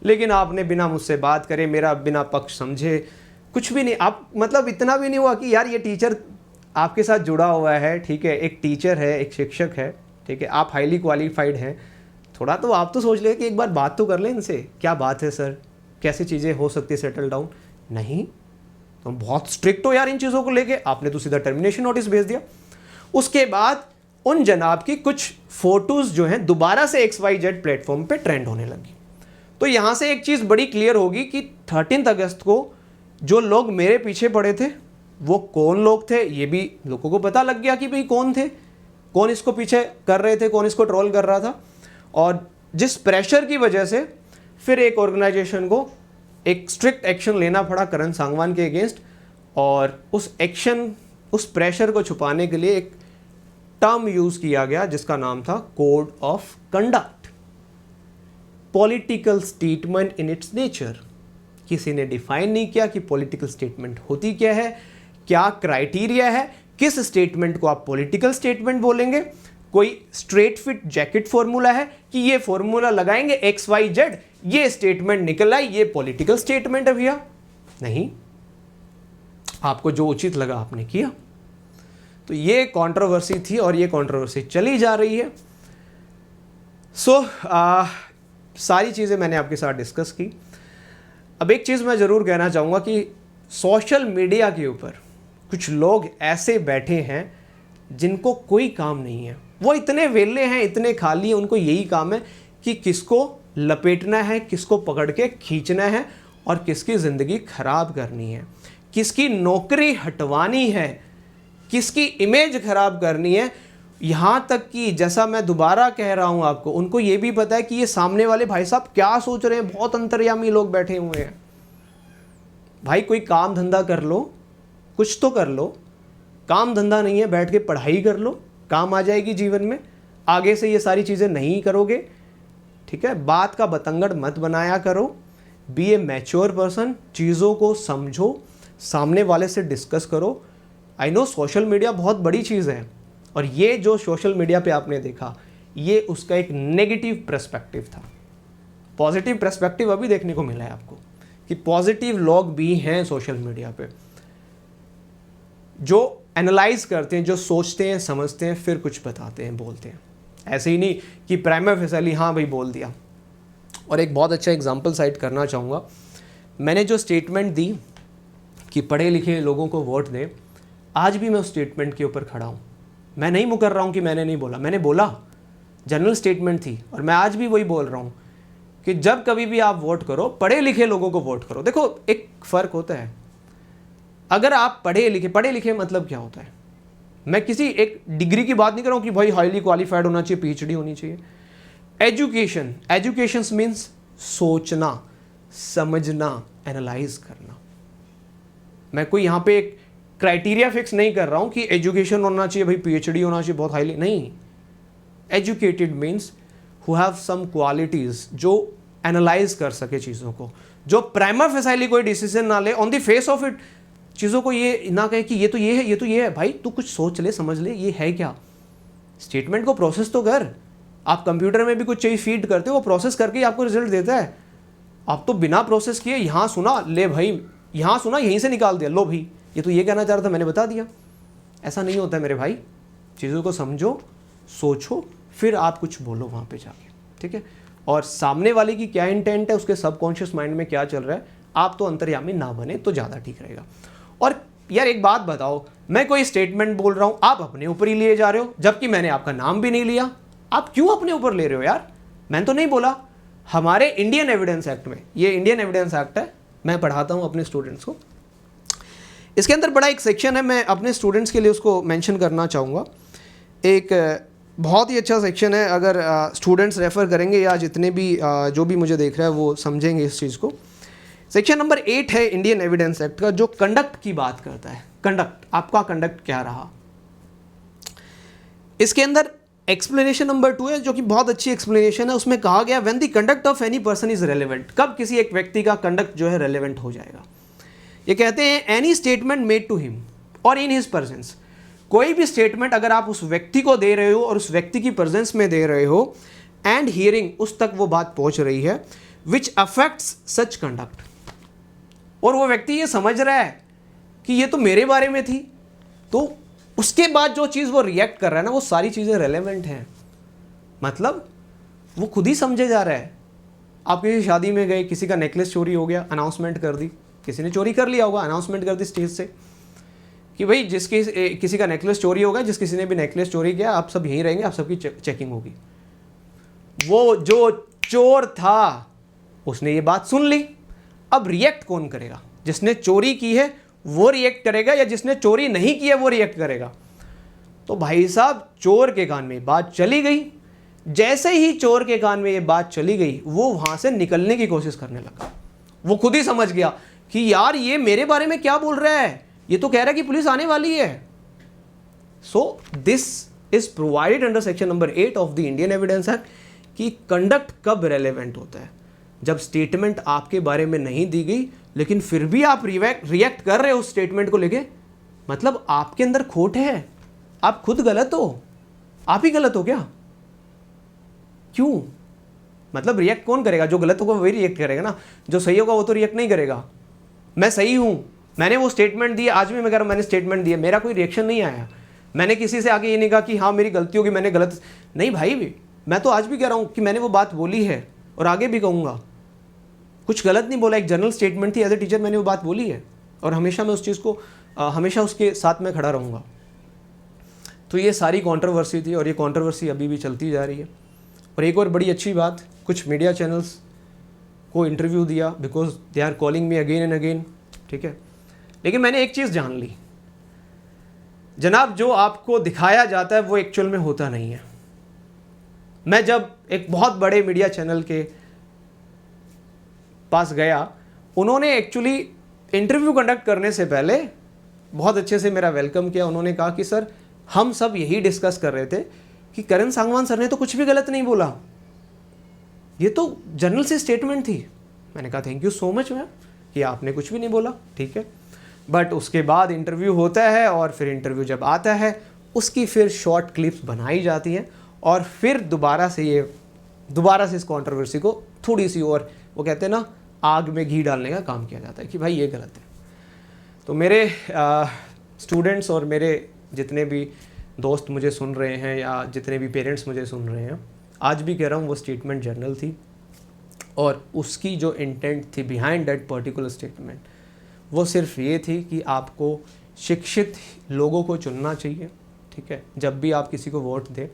लेकिन आपने बिना मुझसे बात करे, मेरा बिना पक्ष समझे, कुछ भी नहीं, आप मतलब इतना भी नहीं हुआ कि यार ये टीचर आपके साथ जुड़ा हुआ है, ठीक है, एक टीचर है, एक शिक्षक है, ठीक है, आप हाईली क्वालिफाइड हैं, थोड़ा तो आप तो सोच ले कि एक बार बात तो कर लें इनसे, क्या बात है सर, कैसी चीज़ें हो सकती है सेटल डाउन। नहीं, तुम बहुत स्ट्रिक्ट हो यार इन चीज़ों को लेके, आपने तो सीधा टर्मिनेशन नोटिस भेज दिया। उसके बाद उन जनाब की कुछ फोटोज़ जो हैं दोबारा से XYZ प्लेटफॉर्म पे ट्रेंड होने लगी। तो यहाँ से एक चीज़ बड़ी क्लियर होगी कि 13 अगस्त को जो लोग मेरे पीछे पड़े थे वो कौन लोग थे, ये भी लोगों को पता लग गया कि भाई कौन थे, कौन इसको पीछे कर रहे थे, कौन इसको ट्रोल कर रहा था। और जिस प्रेशर की वजह से फिर एक ऑर्गेनाइजेशन को एक स्ट्रिक्ट एक्शन लेना पड़ा करण सांगवान के अगेंस्ट, और उस एक्शन, उस प्रेशर को छुपाने के लिए एक टर्म यूज़ किया गया जिसका नाम था code of conduct. Political statement in its nature. किसी ने डिफाइन नहीं किया कि पॉलिटिकल स्टेटमेंट होती क्या है, क्या क्राइटेरिया है, किस स्टेटमेंट को आप पॉलिटिकल स्टेटमेंट बोलेंगे। कोई स्ट्रेट फिट जैकेट फॉर्मूला है कि ये फॉर्मूला लगाएंगे XYZ, ये स्टेटमेंट निकल आए, ये पॉलिटिकल स्टेटमेंट है भैया? नहीं, आपको जो उचित लगा आपने किया। तो ये कंट्रोवर्सी थी और ये कंट्रोवर्सी चली जा रही है। सारी चीज़ें मैंने आपके साथ डिस्कस की। अब एक चीज़ मैं ज़रूर कहना चाहूँगा कि सोशल मीडिया के ऊपर कुछ लोग ऐसे बैठे हैं जिनको कोई काम नहीं है, वो इतने वेले हैं, इतने खाली हैं, उनको यही काम है कि किसको लपेटना है, किसको पकड़ के खींचना है और किसकी ज़िंदगी ख़राब करनी है, किसकी नौकरी हटवानी है, किसकी इमेज ख़राब करनी है। यहाँ तक कि जैसा मैं दोबारा कह रहा हूँ आपको, उनको ये भी पता है कि ये सामने वाले भाई साहब क्या सोच रहे हैं। बहुत अंतर्यामी लोग बैठे हुए हैं। भाई कोई काम धंधा कर लो, कुछ तो कर लो। काम धंधा नहीं है, बैठ के पढ़ाई कर लो, काम आ जाएगी जीवन में। आगे से ये सारी चीज़ें नहीं करोगे, ठीक है। बात का बतंगड़ मत बनाया करो। बी ए मैच्योर पर्सन, चीज़ों को समझो, सामने वाले से डिस्कस करो। आई नो सोशल मीडिया बहुत बड़ी चीज़ है, और ये जो सोशल मीडिया पे आपने देखा, ये उसका एक नेगेटिव पर्सपेक्टिव था। पॉजिटिव पर्सपेक्टिव अभी देखने को मिला है आपको कि पॉजिटिव लोग भी हैं सोशल मीडिया पे, जो एनालाइज करते हैं, जो सोचते हैं, समझते हैं, फिर कुछ बताते हैं, बोलते हैं। ऐसे ही नहीं कि प्राइमा फेसली हाँ भाई बोल दिया। और एक बहुत अच्छा एग्जांपल साइट करना चाहूँगा। मैंने जो स्टेटमेंट दी कि पढ़े लिखे लोगों को वोट दें, आज भी मैं उस स्टेटमेंट के ऊपर खड़ा हूँ। मैं नहीं मुकर रहा हूँ कि मैंने नहीं बोला, मैंने बोला, जनरल स्टेटमेंट थी। और मैं आज भी वही बोल रहा हूँ कि जब कभी भी आप वोट करो, पढ़े लिखे लोगों को वोट करो। देखो एक फ़र्क होता है, अगर आप पढ़े लिखे मतलब क्या होता है। मैं किसी एक डिग्री की बात नहीं कर रहा हूँ कि भाई हाईली क्वालिफाइड होना चाहिए, PhD होनी चाहिए। एजुकेशन, एजुकेशन मीन्स सोचना, समझना, एनालाइज करना। मैं कोई यहाँ पे एक क्राइटेरिया फिक्स नहीं कर रहा हूँ कि एजुकेशन होना चाहिए भाई, पीएचडी होना चाहिए बहुत हाईली, नहीं। Educated means who have some qualities, जो एनालाइज कर सके चीज़ों को, जो प्राइमा फेसाइली कोई डिसीजन ना ले on the face of it, चीज़ों को ये ना कहे कि ये तो ये है, ये तो ये है। भाई तू कुछ सोच ले, समझ ले ये है क्या, स्टेटमेंट को प्रोसेस तो कर। आप कंप्यूटर में भी कुछ चीज़ फीड करते हो, वो प्रोसेस करके ही आपको रिजल्ट देता है। आप तो बिना प्रोसेस किए यहाँ सुना, ले भाई यहाँ सुना, यहीं से निकाल दिया, लो भाई ये तो ये कहना चाह रहा था, मैंने बता दिया। ऐसा नहीं होता है मेरे भाई। चीज़ों को समझो, सोचो, फिर आप कुछ बोलो वहाँ पे जाके, ठीक है। और सामने वाले की क्या इंटेंट है, उसके सबकॉन्शियस माइंड में क्या चल रहा है, आप तो अंतर्यामी ना बने तो ज़्यादा ठीक रहेगा। और यार एक बात बताओ, मैं कोई स्टेटमेंट बोल रहा हूँ, आप अपने ऊपर ही लिए जा रहे हो, जबकि मैंने आपका नाम भी नहीं लिया। आप क्यों अपने ऊपर ले रहे हो यार, मैंने तो नहीं बोला। हमारे इंडियन एविडेंस एक्ट में, ये इंडियन एविडेंस एक्ट है, मैं पढ़ाता हूँ अपने स्टूडेंट्स को। इसके अंदर बड़ा एक सेक्शन है, मैं अपने स्टूडेंट्स के लिए उसको मेंशन करना चाहूँगा। एक बहुत ही अच्छा सेक्शन है, अगर स्टूडेंट्स रेफ़र करेंगे या जितने भी जो भी मुझे देख रहा है वो समझेंगे इस चीज़ को। सेक्शन नंबर 8 है इंडियन एविडेंस एक्ट का, जो कंडक्ट की बात करता है। कंडक्ट, आपका कंडक्ट क्या रहा। इसके अंदर एक्सप्लेनेशन नंबर 2 है, जो कि बहुत अच्छी एक्सप्लेनेशन है। उसमें कहा गया when the conduct of any person is relevant, कब किसी एक व्यक्ति का कंडक्ट जो है रेलेवेंट हो जाएगा। ये कहते हैं any statement made to him और इन हिज प्रेजेंस, कोई भी स्टेटमेंट अगर आप उस व्यक्ति को दे रहे हो और उस व्यक्ति की प्रेजेंस में दे रहे हो, एंड हियरिंग, उस तक वो बात पहुंच रही है, विच अफेक्ट्स सच कंडक्ट, और वो व्यक्ति ये समझ रहा है कि ये तो मेरे बारे में थी, तो उसके बाद जो चीज़ वो रिएक्ट कर रहा है ना, वो सारी चीज़ें रेलेवेंट हैं। मतलब वो खुद ही समझे जा रहा है। आप किसी शादी में गए, किसी का नेकलेस चोरी हो गया, अनाउंसमेंट कर दी, किसी ने चोरी कर लिया होगा, अनाउंसमेंट कर दी स्टेज से कि भाई जिसकी किसी का नेकलेस चोरी होगा, जिस किसी ने भी नेकलेस चोरी किया, आप सब यहीं रहेंगे, आप सबकी चेकिंग होगी। वो जो चोर था उसने ये बात सुन ली, अब रिएक्ट कौन करेगा, जिसने चोरी की है वो रिएक्ट करेगा या जिसने चोरी नहीं की है वो रिएक्ट करेगा। तो भाई साहब चोर के कान में बात चली गई, जैसे ही चोर के कान में ये बात चली गई, वो वहां से निकलने की कोशिश करने लगा। वो खुद ही समझ गया कि यार ये मेरे बारे में क्या बोल रहा है, ये तो कह रहा है कि पुलिस आने वाली है। So this is provided under section number 8 of the Indian evidence act कि कंडक्ट कब रेलेवेंट होता है, जब स्टेटमेंट आपके बारे में नहीं दी गई लेकिन फिर भी आप रिएक्ट कर रहे हो उस स्टेटमेंट को लेके, मतलब आपके अंदर खोट है, आप खुद गलत हो, आप ही गलत हो क्या। क्यों, मतलब रिएक्ट कौन करेगा, जो गलत होगा वही रिएक्ट करेगा ना, जो सही होगा वो तो रिएक्ट नहीं करेगा। मैं सही हूं, मैंने वो स्टेटमेंट दी, आज भी मैं कह रहा हूं मैंने स्टेटमेंट दिया, मेरा कोई रिएक्शन नहीं आया, मैंने किसी से आगे ये नहीं कहा कि हाँ मेरी गलती होगी, मैंने गलत नहीं। भाई मैं तो आज भी कह रहा हूं कि मैंने वो बात बोली है और आगे भी कहूंगा, कुछ गलत नहीं बोला, एक जनरल स्टेटमेंट थी, एज ए टीचर मैंने वो बात बोली है और हमेशा मैं उस चीज़ को हमेशा उसके साथ में खड़ा रहूँगा। तो ये सारी कंट्रोवर्सी थी और ये कंट्रोवर्सी अभी भी चलती जा रही है। और एक और बड़ी अच्छी बात, कुछ मीडिया चैनल्स को इंटरव्यू दिया because they are calling me again and again, ठीक है। लेकिन मैंने एक चीज़ जान ली, जनाब जो आपको दिखाया जाता है वो एक्चुअल में होता नहीं है। मैं जब एक बहुत बड़े मीडिया चैनल के पास गया, उन्होंने एक्चुअली इंटरव्यू कंडक्ट करने से पहले बहुत अच्छे से मेरा वेलकम किया। उन्होंने कहा कि सर हम सब यही डिस्कस कर रहे थे कि करण सांगवान सर ने तो कुछ भी गलत नहीं बोला, ये तो जनरल सी स्टेटमेंट थी। मैंने कहा thank you so much ma'am कि आपने कुछ भी नहीं बोला, ठीक है। बट उसके बाद इंटरव्यू होता है और फिर इंटरव्यू जब आता है उसकी फिर शॉर्ट क्लिप्स बनाई जाती हैं और फिर दोबारा से इस कंट्रोवर्सी को थोड़ी सी और, वो कहते हैं ना, आग में घी डालने का काम किया जाता है कि भाई ये गलत है। तो मेरे स्टूडेंट्स और मेरे जितने भी दोस्त मुझे सुन रहे हैं या जितने भी पेरेंट्स मुझे सुन रहे हैं, आज भी कह रहा हूँ वो स्टेटमेंट जनरल थी और उसकी जो इंटेंट थी बिहाइंड दैट पर्टिकुलर स्टेटमेंट वो सिर्फ ये थी कि आपको शिक्षित लोगों को चुनना चाहिए, ठीक है। जब भी आप किसी को वोट दें,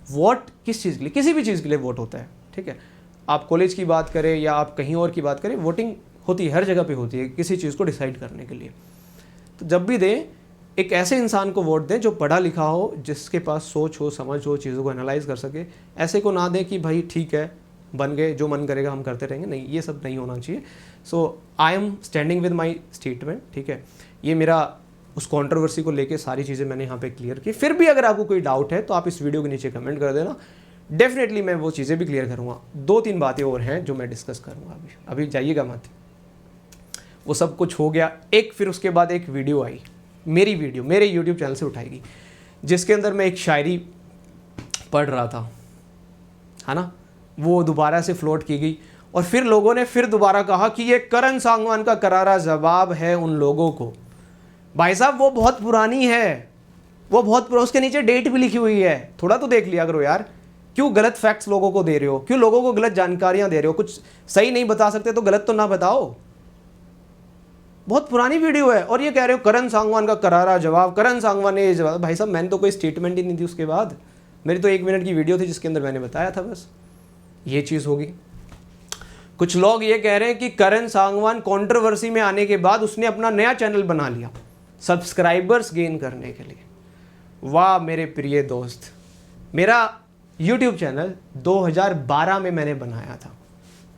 वोट किस चीज़ के लिए, किसी भी चीज़ के लिए वोट होता है, ठीक है। आप कॉलेज की बात करें या आप कहीं और की बात करें, वोटिंग होती है, हर जगह पे होती है किसी चीज़ को डिसाइड करने के लिए। तो जब भी दें एक ऐसे इंसान को वोट दें जो पढ़ा लिखा हो, जिसके पास सोच हो, समझ हो, चीज़ों को एनालाइज कर सके। ऐसे को ना दें कि भाई ठीक है बन गए, जो मन करेगा हम करते रहेंगे, नहीं, ये सब नहीं होना चाहिए। So I am standing with my statement, ठीक है। ये मेरा उस कंट्रोवर्सी को लेके सारी चीज़ें मैंने यहाँ पे क्लियर की। फिर भी अगर आपको कोई डाउट है तो आप इस वीडियो के नीचे कमेंट कर देना, डेफिनेटली मैं वो चीज़ें भी क्लियर करूँगा। 2-3 बातें और हैं जो मैं डिस्कस करूँगा, अभी जाइएगा मत। वो सब कुछ हो गया। फिर उसके बाद एक वीडियो आई, मेरी वीडियो मेरे यूट्यूब चैनल से उठाएगी, जिसके अंदर मैं एक शायरी पढ़ रहा था, है ना। वो दोबारा से फ्लोट की गई और फिर लोगों ने फिर दोबारा कहा कि ये करण सांगवान का करारा जवाब है उन लोगों को। भाई साहब वो बहुत पुरानी है, वो बहुत उसके नीचे डेट भी लिखी हुई है, थोड़ा तो देख लिया करो यार। क्यों गलत फैक्ट्स लोगों को दे रहे हो, क्यों लोगों को गलत जानकारियां दे रहे हो? कुछ सही नहीं बता सकते तो गलत तो ना बताओ। बहुत पुरानी वीडियो है और ये कह रहे हो करण सांगवान का करारा जवाब, करण सांगवान ने ये जवाब। भाई साहब मैंने तो कोई स्टेटमेंट ही नहीं दी उसके बाद, मेरी तो 1 मिनट की वीडियो थी जिसके अंदर मैंने बताया था, बस ये चीज़ होगी। कुछ लोग ये कह रहे हैं कि करण सांगवान कंट्रोवर्सी में आने के बाद उसने अपना नया चैनल बना लिया सब्सक्राइबर्स गेन करने के लिए। वाह मेरे प्रिय दोस्त, मेरा YouTube चैनल 2012 में मैंने बनाया था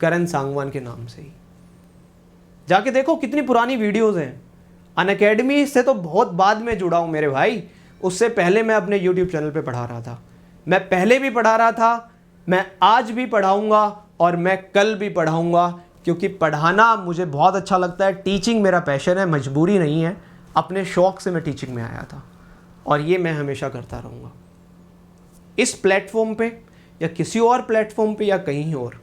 करण सांगवान के नाम से ही। जाके देखो कितनी पुरानी वीडियोस हैं। अनअकैडमी से तो बहुत बाद में जुड़ा हूँ मेरे भाई, उससे पहले मैं अपने YouTube चैनल पे पढ़ा रहा था। मैं पहले भी पढ़ा रहा था, मैं आज भी पढ़ाऊँगा और मैं कल भी पढ़ाऊँगा, क्योंकि पढ़ाना मुझे बहुत अच्छा लगता है। टीचिंग मेरा पैशन है, मजबूरी नहीं है, अपने शौक़ से मैं टीचिंग में आया था और ये मैं हमेशा करता रहूँगा। इस प्लेटफॉर्म पे या किसी और प्लेटफॉर्म पे या कहीं और।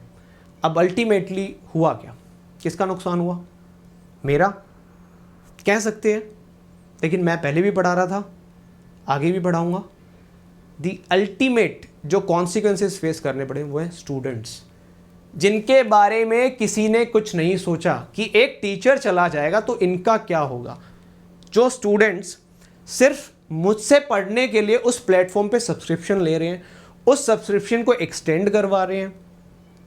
अब अल्टीमेटली हुआ क्या, किसका नुकसान हुआ? मेरा, कह सकते हैं, लेकिन मैं पहले भी पढ़ा रहा था, आगे भी पढ़ाऊँगा। दी अल्टीमेट जो कॉन्सिक्वेंसेस फेस करने पड़े वो है स्टूडेंट्स, जिनके बारे में किसी ने कुछ नहीं सोचा कि एक टीचर चला जाएगा तो इनका क्या होगा। जो स्टूडेंट्स सिर्फ मुझसे पढ़ने के लिए उस प्लेटफॉर्म पे सब्सक्रिप्शन ले रहे हैं, उस सब्सक्रिप्शन को एक्सटेंड करवा रहे हैं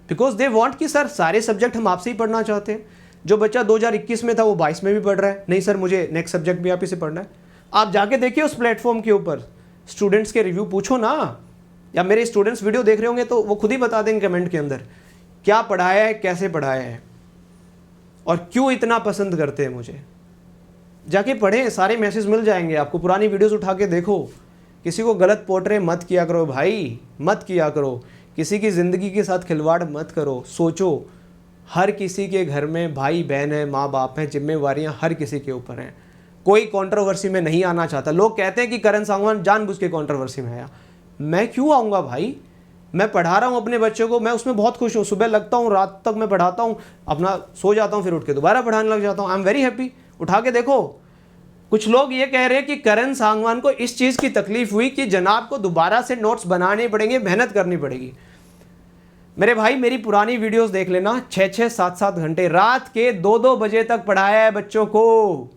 बिकॉज दे वांट कि सर सारे सब्जेक्ट हम आपसे ही पढ़ना चाहते हैं। जो बच्चा 2021 में था वो 22 में भी पढ़ रहा है, नहीं सर मुझे नेक्स्ट सब्जेक्ट भी आप ही से पढ़ना है। आप जाके देखिए उस प्लेटफॉर्म के ऊपर स्टूडेंट्स के रिव्यू पूछो ना, या मेरे स्टूडेंट्स वीडियो देख रहे होंगे तो वो खुद ही बता देंगे कमेंट के अंदर क्या पढ़ाया है, कैसे पढ़ाया है और क्यों इतना पसंद करते हैं मुझे। जाके पढ़ें, सारे मैसेज मिल जाएंगे आपको। पुरानी वीडियोस उठा के देखो। किसी को गलत पोर्ट्रे मत किया करो भाई, मत किया करो। किसी की ज़िंदगी के साथ खिलवाड़ मत करो। सोचो हर किसी के घर में भाई बहन है, माँ बाप हैं, जिम्मेवारियाँ हर किसी के ऊपर हैं। कोई कंट्रोवर्सी में नहीं आना चाहता। लोग कहते हैं कि करण सांगवान जानबूझ के कंट्रोवर्सी में आया। मैं क्यों आऊँगा भाई? मैं पढ़ा रहा हूँ अपने बच्चों को, मैं उसमें बहुत खुश हूँ। सुबह लगता हूँ, रात तक मैं पढ़ाता हूँ, अपना सो जाता हूँ, फिर उठ के दोबारा पढ़ाने लग जाता हूँ। I am very happy. उठा के देखो। कुछ लोग ये कह रहे हैं कि करण सांगवान को इस चीज़ की तकलीफ हुई कि जनाब को दोबारा से नोट्स बनाने पड़ेंगे, मेहनत करनी पड़ेगी। मेरे भाई मेरी पुरानी वीडियोस देख लेना, 6-6, 7-7 घंटे रात के 2-2 बजे तक पढ़ाया है बच्चों को।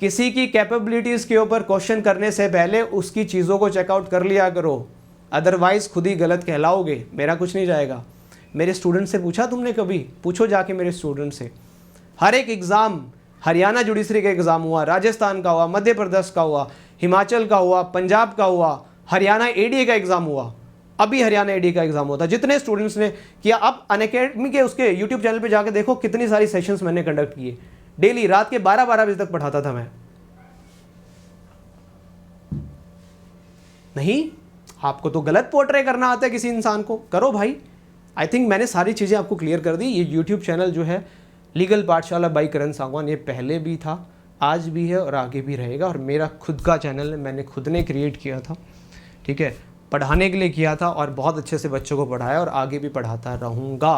किसी की कैपेबिलिटीज़ के ऊपर क्वेश्चन करने से पहले उसकी चीज़ों को चेकआउट कर लिया करो, अदरवाइज़ खुद ही गलत कहलाओगे। मेरा कुछ नहीं जाएगा। मेरे स्टूडेंट से पूछा तुमने कभी? पूछो जाके मेरे स्टूडेंट से। हर एक एग्ज़ाम, हरियाणा जुडिशरी का एग्ज़ाम हुआ, राजस्थान का हुआ, मध्य प्रदेश का हुआ, हिमाचल का हुआ, पंजाब का हुआ, हरियाणा एडीए का एग्ज़ाम हुआ, अभी हरियाणा एडीए का एग्ज़ाम होता। जितने स्टूडेंट्स ने किया, अब अनअकैडमी के उसके यूट्यूब चैनल पे जाके देखो कितनी सारी सेशंस मैंने कंडक्ट किए। डेली रात के 12-12 बजे तक पढ़ाता था मैं। नहीं, आपको तो गलत पोर्ट्रे करना आता है किसी इंसान को, करो भाई। आई थिंक मैंने सारी चीज़ें आपको क्लियर कर दी। ये यूट्यूब चैनल जो है लीगल पाठशाला बाई करण सांगवान, ये पहले भी था, आज भी है और आगे भी रहेगा। और मेरा खुद का चैनल है, मैंने खुद ने क्रिएट किया था, ठीक है, पढ़ाने के लिए किया था और बहुत अच्छे से बच्चों को पढ़ाया और आगे भी पढ़ाता रहूँगा।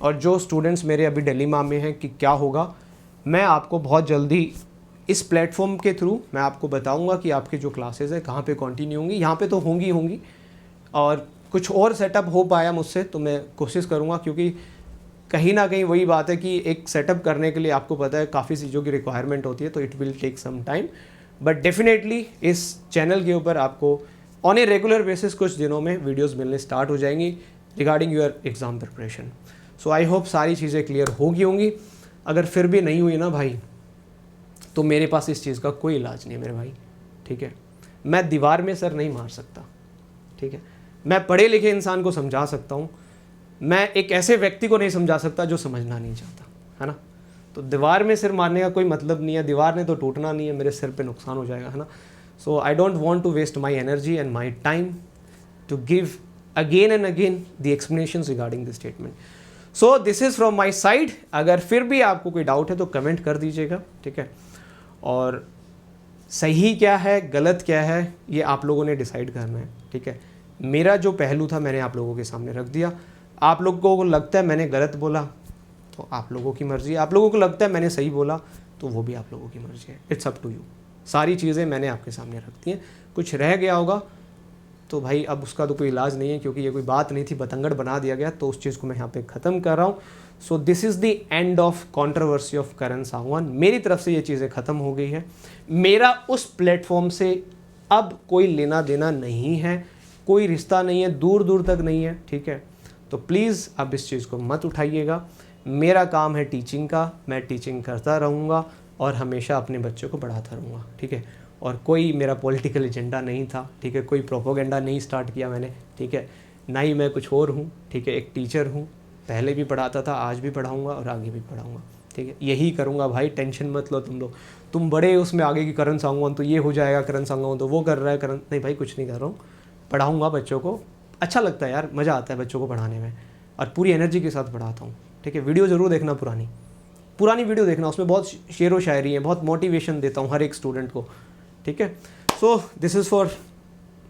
और जो स्टूडेंट्स मेरे अभी डिलेमा में हैं कि क्या होगा, मैं आपको बहुत जल्दी इस प्लेटफॉर्म के थ्रू मैं आपको बताऊंगा कि आपकी जो क्लासेस है कहाँ पे कंटिन्यू होंगी। यहाँ पे तो होंगी और कुछ और सेटअप हो पाया मुझसे तो मैं कोशिश करूँगा, क्योंकि कहीं ना कहीं वही बात है कि एक सेटअप करने के लिए आपको पता है काफ़ी चीज़ों की रिक्वायरमेंट होती है, तो it will take some time. But definitely इस चैनल के ऊपर आपको ऑन ए रेगुलर बेसिस कुछ दिनों में वीडियोज़ मिलने स्टार्ट हो जाएंगी regarding your exam preparation. So I hope सारी चीज़ें क्लियर होंगी। अगर फिर भी नहीं हुई ना भाई, तो मेरे पास इस चीज़ का कोई इलाज नहीं है मेरे भाई, ठीक है। मैं दीवार में सर नहीं मार सकता, ठीक है। मैं पढ़े लिखे इंसान को समझा सकता हूँ, मैं एक ऐसे व्यक्ति को नहीं समझा सकता जो समझना नहीं चाहता, है ना। तो दीवार में सिर मारने का कोई मतलब नहीं है, दीवार ने तो टूटना नहीं है, मेरे सिर पे नुकसान हो जाएगा, है ना। So I don't want to waste my energy and my time to give again and again the explanations regarding this statement. So this is from my side. अगर फिर भी आपको कोई डाउट है तो कमेंट कर दीजिएगा, ठीक है। और सही क्या है गलत क्या है ये आप लोगों ने डिसाइड करना है, ठीक है। मेरा जो पहलू था मैंने आप लोगों के सामने रख दिया। आप लोगों को लगता है मैंने गलत बोला तो आप लोगों की मर्ज़ी है, आप लोगों को लगता है मैंने सही बोला तो वो भी आप लोगों की मर्ज़ी है। It's up to you. सारी चीज़ें मैंने आपके सामने रख दी हैं। कुछ रह गया होगा तो भाई अब उसका तो कोई इलाज नहीं है, क्योंकि ये कोई बात नहीं थी, बतंगड़ बना दिया गया, तो उस चीज़ को मैं यहाँ पे ख़त्म कर रहा हूँ। So this is the end of controversy of Karan Sangwan. मेरी तरफ से ये चीज़ें ख़त्म हो गई है। मेरा उस प्लेटफॉर्म से अब कोई लेना देना नहीं है, कोई रिश्ता नहीं है, दूर दूर तक नहीं है, ठीक है। तो प्लीज़ अब इस चीज़ को मत उठाइएगा। मेरा काम है टीचिंग का, मैं टीचिंग करता रहूँगा और हमेशा अपने बच्चों को पढ़ाता रहूँगा, ठीक है। और कोई मेरा पॉलिटिकल एजेंडा नहीं था, ठीक है। कोई प्रोपोगेंडा नहीं स्टार्ट किया मैंने, ठीक है। ना ही मैं कुछ और हूँ, ठीक है। एक टीचर हूँ, पहले भी पढ़ाता था, आज भी पढ़ाऊँगा और आगे भी पढ़ाऊँगा, ठीक है। यही करूँगा भाई, टेंशन मत लो तुम लोग। तुम बड़े उसमें आगे की करण सांगवान तो ये हो जाएगा, करण सांगवान तो वो कर रहा है, करण नहीं भाई, कुछ नहीं कर रहा हूँ। पढ़ाऊँगा बच्चों को, अच्छा लगता है यार, मज़ा आता है बच्चों को पढ़ाने में और पूरी एनर्जी के साथ पढ़ाता हूँ, ठीक है। वीडियो ज़रूर देखना, पुरानी वीडियो देखना, उसमें बहुत शेर व शायरी है, बहुत मोटिवेशन देता हूँ हर एक स्टूडेंट को, ठीक है। सो this is for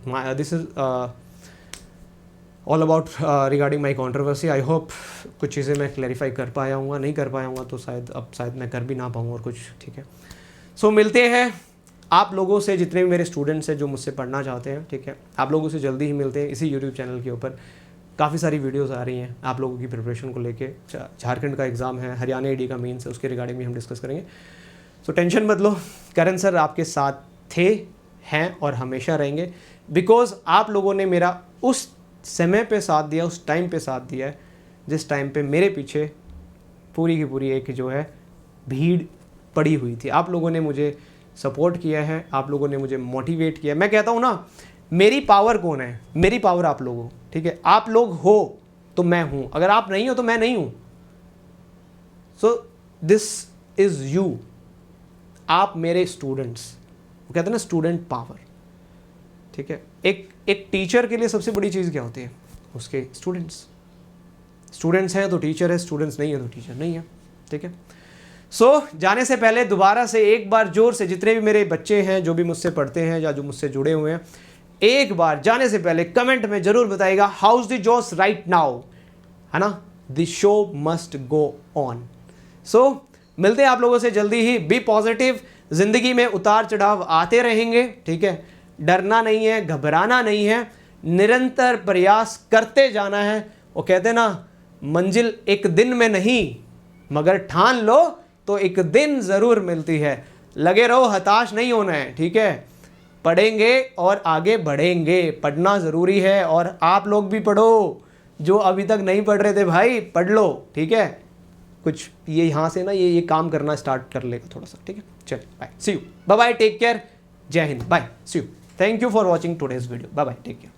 this is all about regarding my controversy. I hope कुछ चीज़ें मैं क्लैरिफाई कर पाया हूँ, नहीं कर पाया हूँ तो शायद मैं कर भी ना पाऊँ और कुछ, ठीक है। सो मिलते हैं आप लोगों से, जितने भी मेरे स्टूडेंट्स हैं जो मुझसे पढ़ना चाहते हैं, ठीक है। आप लोगों से जल्दी ही मिलते हैं इसी यूट्यूब चैनल के ऊपर। काफ़ी सारी वीडियोस आ रही हैं आप लोगों की प्रिपरेशन को लेके। झारखंड का एग्ज़ाम है, हरियाणा ईडी का मेंस है, उसके रिगार्डिंग भी हम डिस्कस करेंगे। सो टेंशन मत लो, करण सर आपके साथ थे, हैं और हमेशा रहेंगे, बिकॉज आप लोगों ने मेरा उस समय पे साथ दिया, उस टाइम पे साथ दिया है जिस टाइम पे मेरे पीछे पूरी की पूरी एक जो है भीड़ पड़ी हुई थी। आप लोगों ने मुझे सपोर्ट किया है, आप लोगों ने मुझे मोटिवेट किया। मैं कहता हूँ ना, मेरी पावर कौन है? मेरी पावर आप लोग हो, ठीक है। आप लोग हो तो मैं हूँ, अगर आप नहीं हो तो मैं नहीं हूँ। सो दिस इज़ यू, आप मेरे स्टूडेंट्स, वो कहते हैं ना स्टूडेंट पावर, ठीक है। एक टीचर के लिए सबसे बड़ी चीज़ क्या होती है? उसके स्टूडेंट्स हैं तो टीचर है, स्टूडेंट्स नहीं है तो टीचर नहीं है, ठीक है। सो जाने से पहले दोबारा से एक बार जोर से, जितने भी मेरे बच्चे हैं जो भी मुझसे पढ़ते हैं या जो मुझसे जुड़े हुए हैं, एक बार जाने से पहले कमेंट में जरूर बताइएगा, how's the josh right now, है ना। The show must go on. So मिलते हैं आप लोगों से जल्दी ही। बी पॉजिटिव, जिंदगी में उतार चढ़ाव आते रहेंगे, ठीक है। डरना नहीं है, घबराना नहीं है, निरंतर प्रयास करते जाना है। वो कहते हैं ना, मंजिल एक दिन में नहीं मगर ठान लो तो एक दिन जरूर मिलती है। लगे रहो, हताश नहीं होना है, ठीक है। पढ़ेंगे और आगे बढ़ेंगे, पढ़ना ज़रूरी है। और आप लोग भी पढ़ो, जो अभी तक नहीं पढ़ रहे थे भाई, पढ़ लो, ठीक है। कुछ ये यहाँ से ना ये काम करना स्टार्ट कर लेगा थोड़ा सा, ठीक है। चलिए bye, see you, bye bye, take care, Jai Hind, bye, see you, thank you for watching today's video, bye bye, take care.